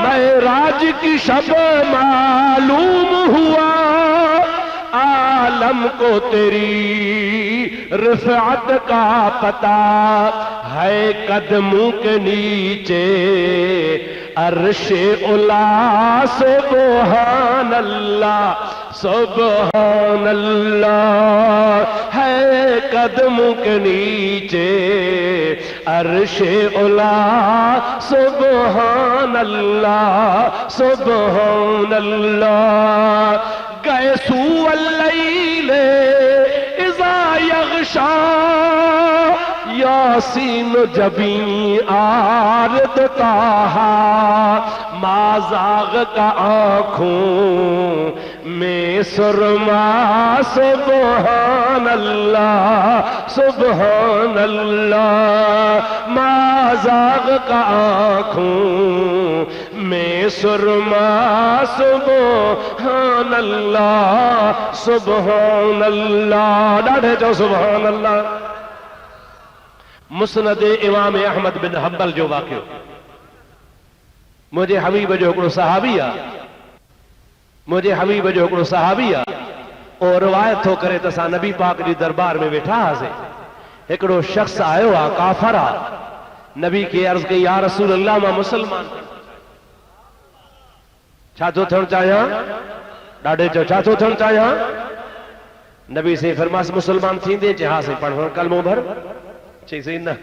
मेराज की शब मालूम हुआ आलम को तेरी रिफ़अत का पता। है कदमों के नीचे अर्शे उला सुबहान अल्लाह सुबहान अल्लाह। है कदमों के नीचे अर्शे उला सुबहान अल्लाह सुबहान अल्लाह। गैसू अल्लैले इज़ा यग़शा यासीन जबी आरद ताहा। माज़ाग का आँखों में सुरमा सुबहान अल्लाह सुबहान अल्लाह। माज़ाग का आँखों में सुरमा सुबहान अल्लाह सुबहान अल्लाह। ॾाढे चओ सुबहान अल्लाह। मुस्नद इमाम अहमद बिन हंबल जो वाक़ियो। मुझे हबीब जो हिकिड़ो सहाबी आहे, मुझे हबीब जो हिकिड़ो सहाबी आहे। और रिवायत थो करे त असां नबी पाक जी दरबार में वेठा हुआसीं। हिकिड़ो शख्स आयो आहे काफ़र आहे। नबी खे अर्ज़ कई या रसूल अल्लाह मां मुसलमान छा थो थियणु चाहियां। ॾाढे चओ छा थो थियणु चाहियां। नबी से फरमास मुसलमान थींदे चए हा साईं पढ़ कलमो भर। चई सही न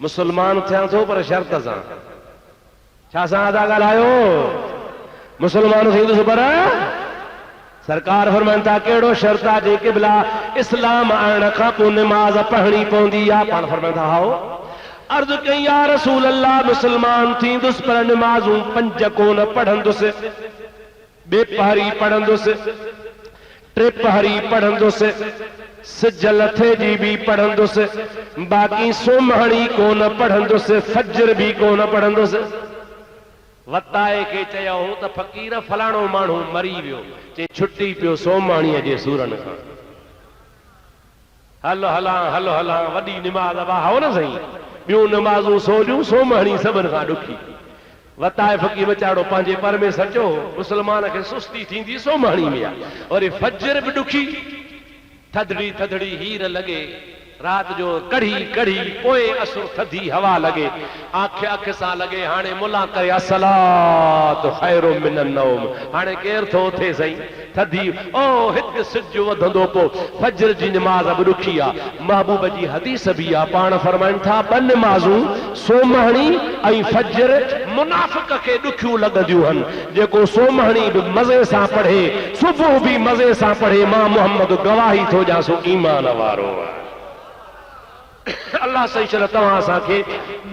मुसलमान थियां थो पर शर्त सां। छा सां था ॻाल्हायो। मुसलमान थींदुसि पर सरकार फरमाइनि था कहिड़ो शर्त आहे। जे क़िबला इस्लाम आणण खां पोइ निमाज़ पढ़णी पवंदी आहे। पाण फरमाइनि था हाओ। अर्ज़ कई या रसूल अल्लाह मुसलमान थींदुसि पर निमाज़ूं 5 कोन पढ़ंदुसि। ॿे पहरी पढ़ंदुसि, टे पहरी पढ़ंदुसि, सिज लथे जी भी पढ़ंदुसि, बाक़ी सुम्हणी कोन पढ़ंदुसि, फज्र भी कोन पढ़ंदुसि। वताए खे चयऊं त फ़क़ीर फलाणो माण्हू मरी वियो। चई छुट्टी पियो सोमाणीअ जे सूरनि खां। हलो हलां हलो हलां वॾी निमाज़ हो न सही। ॿियूं निमाज़ूं सोॼूं सोमाणी सभिनि खां ॾुखी। वताए फ़क़ीर वीचारो पंहिंजे पर में सचो मुसलमान खे सुस्ती थींदी सोमाणी में आहे। और फज्र बि ॾुखी। थधड़ी थधड़ी हीर लगे रात जो कढ़ी कढ़ी पोए असुर थधी हवा लगे आंख अख सां लगे। हाणे मुला करे अस्सलातु खैरु मिनन नौम। हाणे केर थो थे सही थधी ओ हिक सिज वधंदो पो फज्र जी नमाज बि ॾुखी आहे। महबूब जी हदीस भी आहे। पाण फरमाइनि था 2 नमाज़ूं सोमहणी ऐं फज्र मुनाफ़िक खे ॾुखियूं लॻंदियूं आहिनि। जेको सोमहणी बि मज़े सां पढ़े सुबुह भी मज़े सां पढ़े मां मोहम्मद गवाही थो ॾियां सो ईमान वारो आहे। अल्लाह सही चल तव्हां असांखे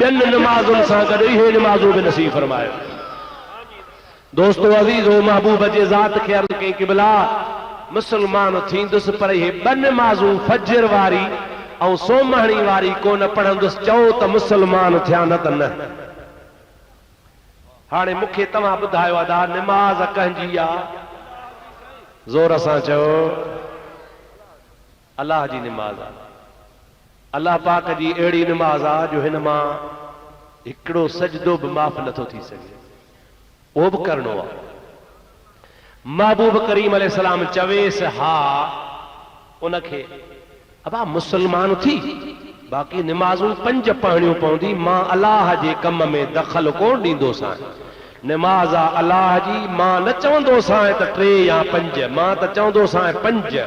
ॿियनि नमाज़ुनि सां गॾु इहे नमाज़ूं बि नसीब फरमायो। दोस्तो अज़ीज़ो महबूब जे ज़ात खे अर्ज़ कई कि बिला मुसलमान थींदुसि पर इहे ॿ नमाज़ूं फजर वारी ऐं सोमहणी वारी कोन पढ़ंदुसि। चओ त मुसलमान थिया न त न। हाणे मूंखे तव्हां ॿुधायो अदा नमाज़ कंहिंजी आहे? ज़ोर सां चओ। अल्लाह जी नमाज़ आहे। अल्लाह पाक जी अहिड़ी नमाज़ आहे जो हिन मां हिकिड़ो सजदो बि माफ़ नथो थी सघे, उहो बि करणो आहे। महबूब करीम अलैहिस्सलाम चवेसि हा उनखे अबा मुसलमान थी, बाक़ी नमाज़ूं 5 पढ़णियूं पवंदी। मां अल्लाह जे कम में दख़ल कोन ॾींदोसां। नमाज़ आहे अल्लाह जी, मां न चवंदोसां त 3 या 5, मां त चवंदोसां 5।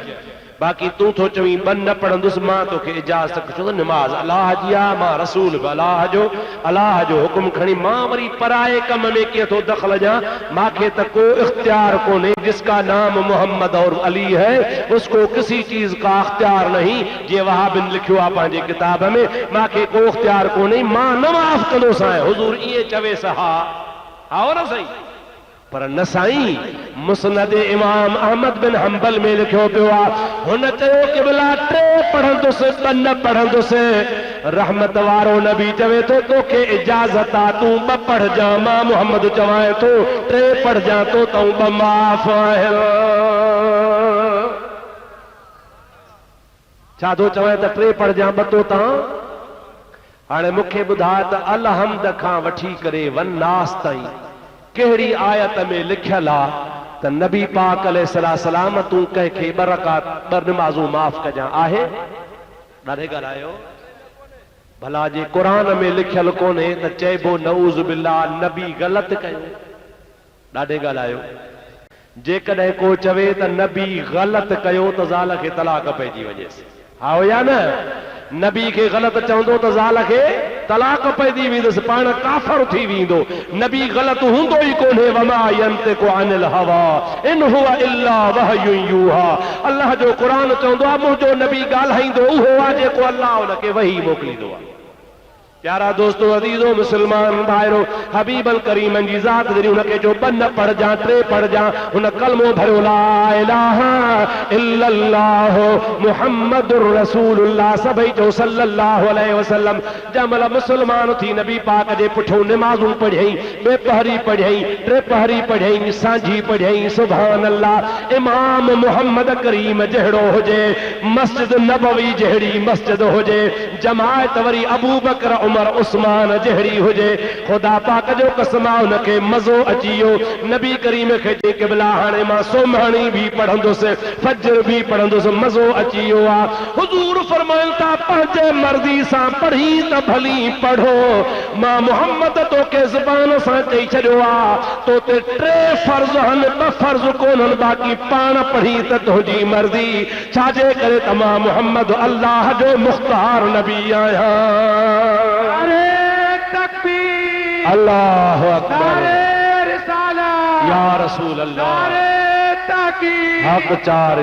बाक़ी तूं थो चवीं 2 न पढ़ंदुसि, मां तोखे इजाज़त छो त नमाज़ अल्लाह जी आहे, मां रसूल बि अल्लाह जो हुकुम खणी मां वरी पराए कम में कीअं थो दख़ल ॾियां? मूंखे त को इख्तियार कोन्हे। जिसका नाम मोहम्मद और अली है उसको किसी चीज का इख्तियार नहीं। जे वहाबिन लिखियो आहे पंहिंजे किताब में, मूंखे को इख्तियार कोन्हे, मां न माफ़ कंदोसां। हुज़ूर ईअं चवेसि हा आओ न सही, पर न साईं। मुस्नद इमाम अहमद बिन हंबल में लिखियो पियो आहे, हुन चयो कि बिला 3 पढ़ंदुसि 2 न पढ़ंदुसि। रहमत वारो नबी चवे थो तोखे इजाज़त आहे तूं 2 पढ़जां। मां मोहम्मद चवां थो 3 पढ़जां तो तूं 2 माफ़ आहिनि। छा थो चवां त 3 पढ़जां 2 तो तां। हाणे मूंखे ॿुधाए त अलहम्द खां वठी करे वन्नास ताईं कहिड़ी आयत में लिखियल आहे त नबी पाक अलैहिस्सलाम तूं कंहिंखे 2 रकात 2 नमाज़ूं माफ़ कजां? आहे? ॾाढे ॻाल्हायो। भला जे क़ुरान में लिखियल कोन्हे त चइबो नऊज़ बिल्लाह नबी ग़लति कयो? ॾाढे ॻाल्हायो। जेकॾहिं को चवे त नबी ग़लति कयो त ज़ाल खे तलाक पइजी वञेसि, हा या न? नबी खे ग़लति चवंदो त ज़ाल खे तलाक पइजी वेंदुसि, पाण काफ़िर थी वेंदो। नबी ग़लति हूंदो ई कोन्हे। वमा यंतिकु अनिल हवा इन हुवा इल्ला वहयुन यूहा। अल्लाह जो क़ुरान चवंदो आहे मुंहिंजो नबी ॻाल्हाईंदो उहो आहे जेको अल्लाह उनखे वही मोकिलींदो आहे। प्यारा दोस्तों अज़ीज़ो मुसलमान भाइरो, हबीबल करीम जी ज़ात जॾहिं हुनखे जो 2 न पढ़जां 3 पढ़जां, हुन कलमो भरियो ला इलाहा इल्लल्लाह मुहम्मदुर रसूलुल्लाह। सभई चओ सल्लल्लाहु अलैहि वसल्लम। जंहिंमहिल मुसलमान थी नबी पाक जे पुठियों नमाज़ूं पढ़ियईं, 2 पहरी पढ़ियईं, 3 पहरी पढ़ियईं, सांझी पढ़ियईं। सुभान अल्लाह। इमाम मुहम्मद करीम जहिड़ो हुजे, मस्जिद नबवी जहिड़ी मस्जिद हुजे, जमायत वरी अबू बकर उमर उस्मान जहिड़ी हुजे, खुदा पाक जो कसम आहे उनखे मज़ो अची वियो। नबी करीम खे चई कि बिला हाणे मां सोमहणी बि पढ़ंदुसि, फजर बि पढ़ंदुसि, मज़ो अची वियो आहे। हुज़ूर फरमाइनि था पंहिंजे मर्ज़ी सां पढ़ी त भली पढ़ो। मां मोहम्मद तोखे ज़ुबान सां चई छॾियो आहे तो ते 3 फर्ज़ आहिनि, 2 फर्ज़ कोन्हनि, बाक़ी पाण पढ़ी त तुंहिंजी मर्ज़ी। छाजे करे त मां मोहम्मद अल्लाह जो मुख़्तार नबी आहियां। अल्लाह अकबर या रसूल अल्लाह हक 4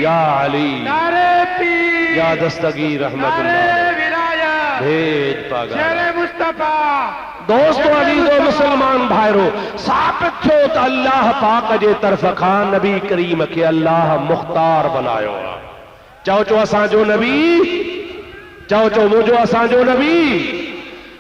या अली या दस्तगीर रहमतुल्लाह भेज पागा मुस्तफा। दोस्तों अज़ीज़ो मुसलमान भाइरो, साबित थियो त अल्लाह पाक जे तरफ़ खां नबी करीम खे अल्लाह मुख़्तार बनायो। चओ चओ असांजो नबी, चओ चओ मुंहिंजो असांजो नबी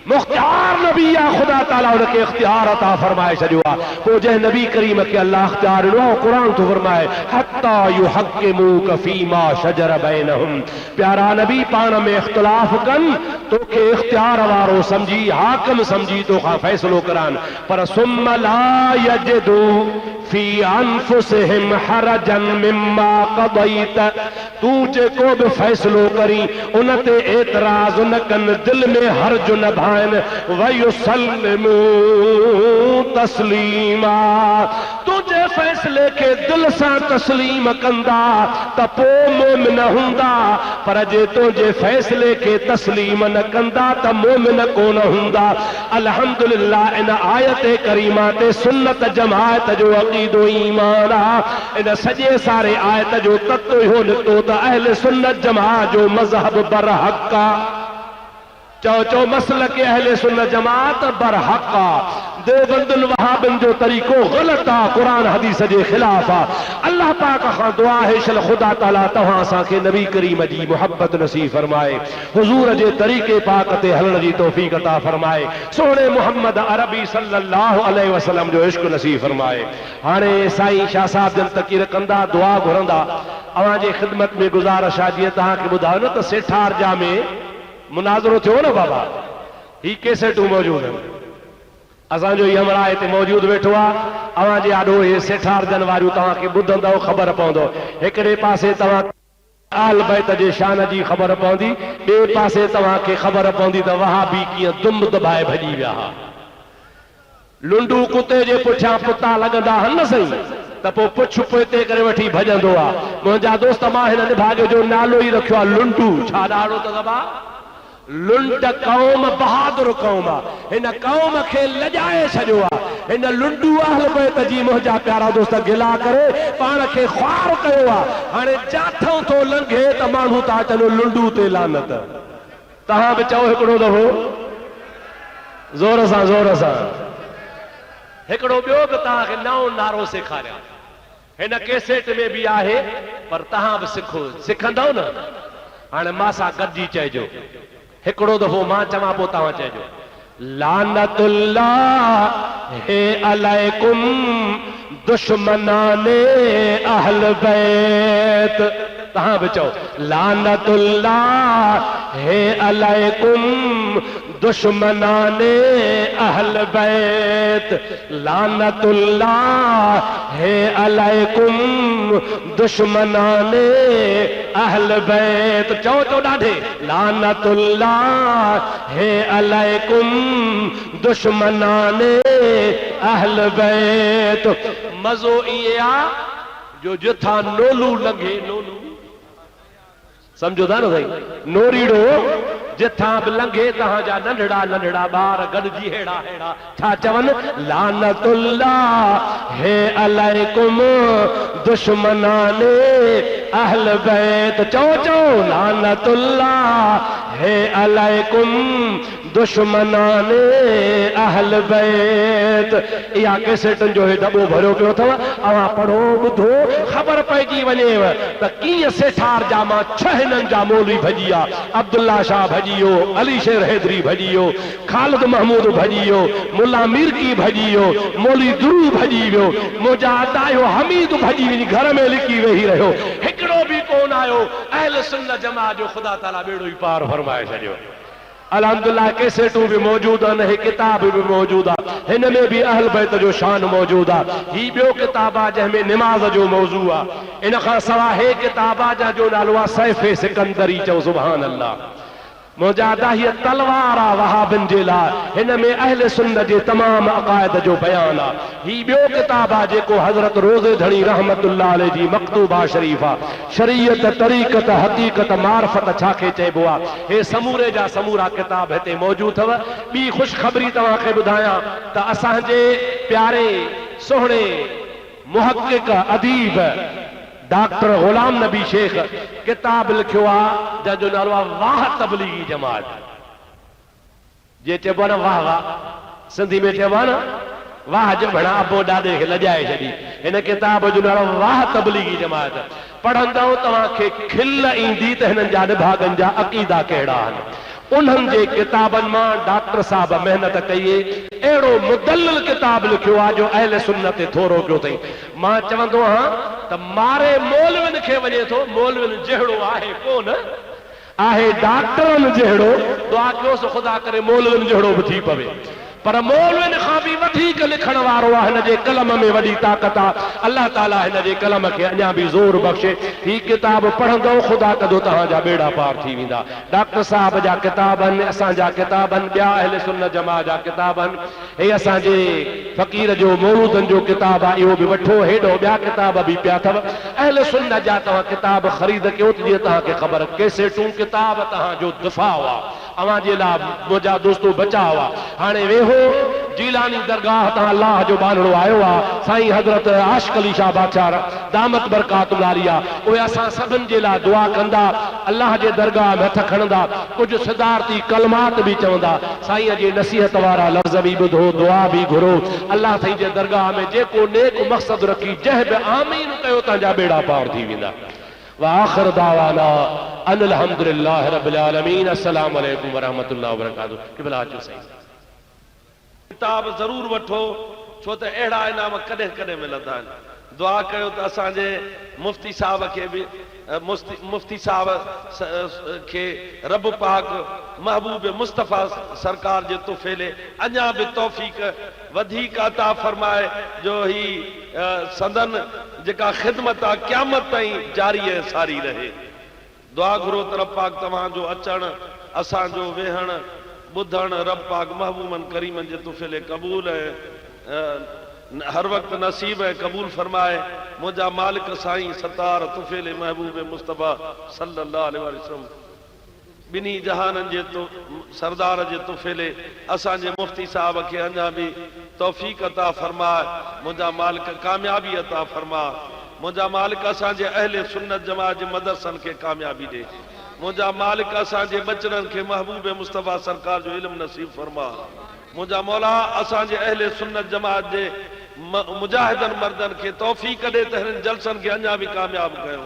मुख्तार नबी आहे। खुदा ताला उनखे इख्तियार अता फरमाए छॾियो आहे। पोइ जंहिं नबी करीम खे अल्लाह इख्तियार ॾिनो आहे, क़ुरान थो फरमाए हत्ता युहक्किमूक फीमा शजर बैनहुम। प्यारा नबी पाण में इख्तिलाफ़ कनि, तोखे इख्तियार वारो सम्झी, हाकिम सम्झी तोखां फ़ैसिलो करान, पर सुम्मा ला यजिदू फी अनफुसिहिम हरजन मिम्मा क़दैत। तूं जेको बि फ़ैसिलो करी उन ते एतराज़ न कनि, दिल में हर्ज न भाइन। वयुसल्लिमू तस्लीमा। तूं जे फैसले के दिल सां तस्लीम कंदा त पोइ मोमिन हूंदा, पर जे तुंहिंजे फैसले के तस्लीम न कंदा त मोमिन कोन हूंदा। अल्हम्दुलिल्लाह इन आयत करीमा ते सुन्नत जमात जो अक़ीदो ईमान आहे। इन सॼे सारे आयत जो तत्व इहो निकितो त अहले सुन्नत जमात जो मज़हब बरहक़ आहे। चो मसलक अहले सुन्नत जमात बरहक़ आहे। देवबंदुनि वहाबियुनि जो तरीक़ो ग़लत आहे, क़ुरान हदीस जे ख़िलाफ़ आहे। अल्लाह पाक खां दुआ है शल ख़ुदा ताला तव्हां असांखे नबी करीम जी मुहब्बत नसीब फरमाए, हुज़ूर जे तरीक़े पाक ते हलण जी तौफ़ीक़ अता फरमाए, सोहणे मुहम्मद अरबी सल्लल्लाहु अलैहि वसल्लम जो इश्क नसीब फरमाए। हाणे साईं शाह साहब जन तक़रीर कंदा, दुआ घुरंदा। अवां जे ख़िदमत में गुज़ारिश आहे, जीअं तव्हांखे ॿुधायो न त सेठारजा में मुनाज़रो थियो न बाबा, ही कैसेटूं मौजूद आहिनि, असांजो ही हमरा हिते मौजूद वेठो आहे। अवां जे आॾो हे सेठारजन वारियूं तव्हांखे ॿुधंदव, ख़बर पवंदो। हिकिड़े पासे तव्हां आल बैत जे शान जी ख़बर पवंदी, ॿिए पासे तव्हांखे ख़बर पवंदी त वहाबी कीअं दुम दबाए भॼी विया हा। लुंडू कुते जे पुठियां पुता लॻंदा आहिनि न सही, त पोइ पुछ पोइते करे वठी भॼंदो आहे। मुंहिंजा दोस्त, मां हिन निभाॻे जो नालो ई रखियो आहे लुंडू। छा ॾाढो त दबा लुंड क़ौम बहादुर क़ौम आहे, हिन क़ौम खे लॼाए छॾियो आहे। हिन लुंडू अहल बैत जी मुंहिंजा प्यारा दोस्त गिला करे पाण खे ख़्वार कयो आहे। हाणे जाथों थो लंघे त माण्हू था चवनि लुंडू ते लानत। तव्हां बि चओ हिकिड़ो दफ़ो ज़ोर सां ज़ोर सां। हिकिड़ो ॿियो बि तव्हांखे नओं नारो सेखारियां, हिन कैसेट में बि आहे, पर तव्हां बि सिखो, सिखंदव न। हाणे मां सां गॾिजी चइजो, हिकिड़ो दफ़ो मां चवां पोइ तव्हां चइजो, लानतुल्लाह अलैकुम दुश्मनाने अहल बैत। तव्हां बि चओ लानतुल्लाह अलैकुम दुश्मनाने अहल बैत, लानतुल्लाह अलैकुम दुश्मनाने अहल बैत। चओ चओ ॾाढे, लानतुल्लाह अलैकुम दुश्मनाने अहल बैत। मज़ो इहे आहे जो जिथां नोलू लंघे, नोलू समझो था न साईं, नोरीड़ो जिथां बि लंघे तव्हांजा नंढड़ा नंढड़ा ॿार गॾिजी हेड़ा हेड़ा छा चवनि, लानतुल्लाह अलैकुम दुश्मनाने अहल बैत। चओ चओ लानतुल्लाह अलैकुम दुश्मनाने अहल बैत। इहा कैसेटनि जो हे दॿो भरियो पियो अथव, अवां पढ़ो ॿुधो, ख़बर पइजी वञेव त कीअं सेठारजा मां 6 हिननि जा मौलवी भॼी विया। अब्दुल्ला शाह भॼी वियो, अली शेर हैदरी भॼी वियो, ख़ालिद महमूद भॼी वियो, मुल्ला मीरकी भॼी वियो, मौलवी दुरू भॼी वियो, मुंहिंजा अदायो हमीद भॼी वञी घर में लिकी वेही रहियो। हिकिड़ो बि कोन आयो। अहल सुन्नत जमात जो ख़ुदा ताला बेड़ो ई पार फरमाए छॾियो। अल्हम्दुलिल्लाह कैसेटूं बि मौजूद आहिनि, हे किताब बि मौजूद आहे, हिन में बि अहल बैत जो शान मौजूद आहे। ही ॿियो किताब आहे जंहिंमें निमाज़ जो मौज़ू आहे। इन खां सवाइ हे किताब आहे जंहिंजो नालो आहे सैफ़े सिकंदरी। चओ सुभान अल्लाह। मुंहिंजा हीअ तलवार आहे वहाबिन जे लाइ, हिन में अहले सुन्नत जे तमामु अक़ाइद जो बयान आहे। ही ॿियो किताब आहे जेको हज़रत रोज़े धणी रहमतुल्लाह अलैह जी मकतूबा शरीफ़ आहे। शरीयत, तरीक़त, हक़ीक़त, मारफत छाखे चइबो आहे, हे समूरे जा समूरा किताब हिते मौजूद अथव। ॿी ख़ुशख़बरी तव्हांखे ॿुधायां त असांजे प्यारे सोहणे मुहक़िक़ अदीब डॉक्टर गुलाम नबी शेख किताब लिखियो आहे जंहिंजो नालो आहे वाह तबलीगी जमात। जे चइबो आहे न वाह वाह, सिंधी में चइबो आहे न वाह जो भणा अबो ॾाॾे खे लॼाए छॾी। हिन किताब जो नालो वाह तबलीगी जमात। पढ़ंदव तव्हांखे खिल ईंदी त हिननि जा निभागनि जा अक़ीदा कहिड़ा आहिनि। उन्हनि जे किताबनि मां डॉक्टर साहब महिनत कई, अहिड़ो मुदल्लिल किताब लिखियो आहे जो अहले सुन्नत ते थोरो पियो अथई। मां चवंदो आहियां त मारे मौलवियुनि खे वञे थो, मौलवियुनि जहिड़ो आहे कोन, आहे डॉक्टरनि जहिड़ो। दुआ कयोसि ख़ुदा करे मौलवियुनि जहिड़ो बि थी पवे। पर मौलविन खां भी वधीक लिखण वारो आहे हिन जे कलम में वॾी ताक़त आहे। अल्लाह ताला हिन जे कलम खे अञा भी ज़ोर बख़्शे। ही किताब पढ़ंदो ख़ुदा कदो तव्हांजा बेड़ा पार थी वेंदा। डॉक्टर साहब जा किताब आहिनि, असांजा किताब आहिनि, ॿिया अहले सुन्नत जमा जा किताब आहिनि, हे असांजे फ़कीर जो मौलूदनि जो किताब आहे, इहो बि वठो। हेॾो ॿिया किताब बि पिया अथव। अहले सुन्नत जा तव्हां किताब ख़रीद कयो त जीअं तव्हांखे ख़बर कैसेटूं किताब तव्हांजो दिफ़ा हुआ, अवां जे लाइ मुंहिंजा दोस्तो बचाव हुआ। हाणे वेहो जीलानी दरगाह तां अल्लाह जो बानड़ो आयो आहे, साईं हज़रत आशिक़ अली शाह बादशाह दामत बरकातुल आलिया, उहे असां सभिनि जे लाइ दुआ कंदा, अल्लाह जे दरगाह में हथ खणंदा, कुझु सिदारती कलमात बि चवंदा, साईं जी नसीहत वारा लफ़्ज़ बि ॿुधो, दुआ बि घुरो। अल्लाह साईं जे दरगाह में जेको नेक मक़सद रखी जंहिं बि आमीन कयो तव्हांजा बेड़ा पार थी वेंदा। वाखिर दावाना अनिल हम्दुलिल्लाहि रब्बिल आलमीन। अस्सलामु अलैकुम वरहमतुल्लाहि वबरकातुहू। क़िबला अचो साईं। किताब ज़रूर वठो, छो त अहिड़ा इनाम कॾहिं कॾहिं मिलंदा आहिनि। दुआ कयो त असांजे मुफ्ती साहब खे बि मुफ्ती साहब खे रब पाक महबूब मुस्तफ़ा सरकार जे तुफ़ेले अञा बि तौफ़ीक़ वधीक अता फरमाए, जो ही संदन जेका ख़िदमत आहे क़यामत ताईं जारी ऐं सारी रहे। दुआ घुरो त रब पाक तव्हांजो अचणु, असांजो वेहण, ॿुधण रब पाक महबूबन करीमन जे तुफ़ेले क़बूल ऐं हर वक्त नसीब है कबूल फरमाए। मुझा मालिक साईं सतार तुफेले महबूब मुस्तफ़ा सल्लल्लाहु अलैहि वसल्लम बिनी जहानन जे तो सरदार जे तुफेले असांजे मुफ्ती साहब खे अञा भी तौफीक अता फरमाए। मुझा मालिक कामयाबी अता फरमा। मुझा मालिक असांजे अहले सुन्नत जमात जे मदरसन खे कामयाबी दे। मुझा मालिक असांजे बचड़न खे महबूब मुस्तफ़ा सरकार जो इल्म नसीब फरमा। मुझा मौला असांजे अहले सुन्नत जमात जे मुजाहिदन मर्दन के तौफीक दे त हिननि जलसन खे अञा भी कामयाब कयो।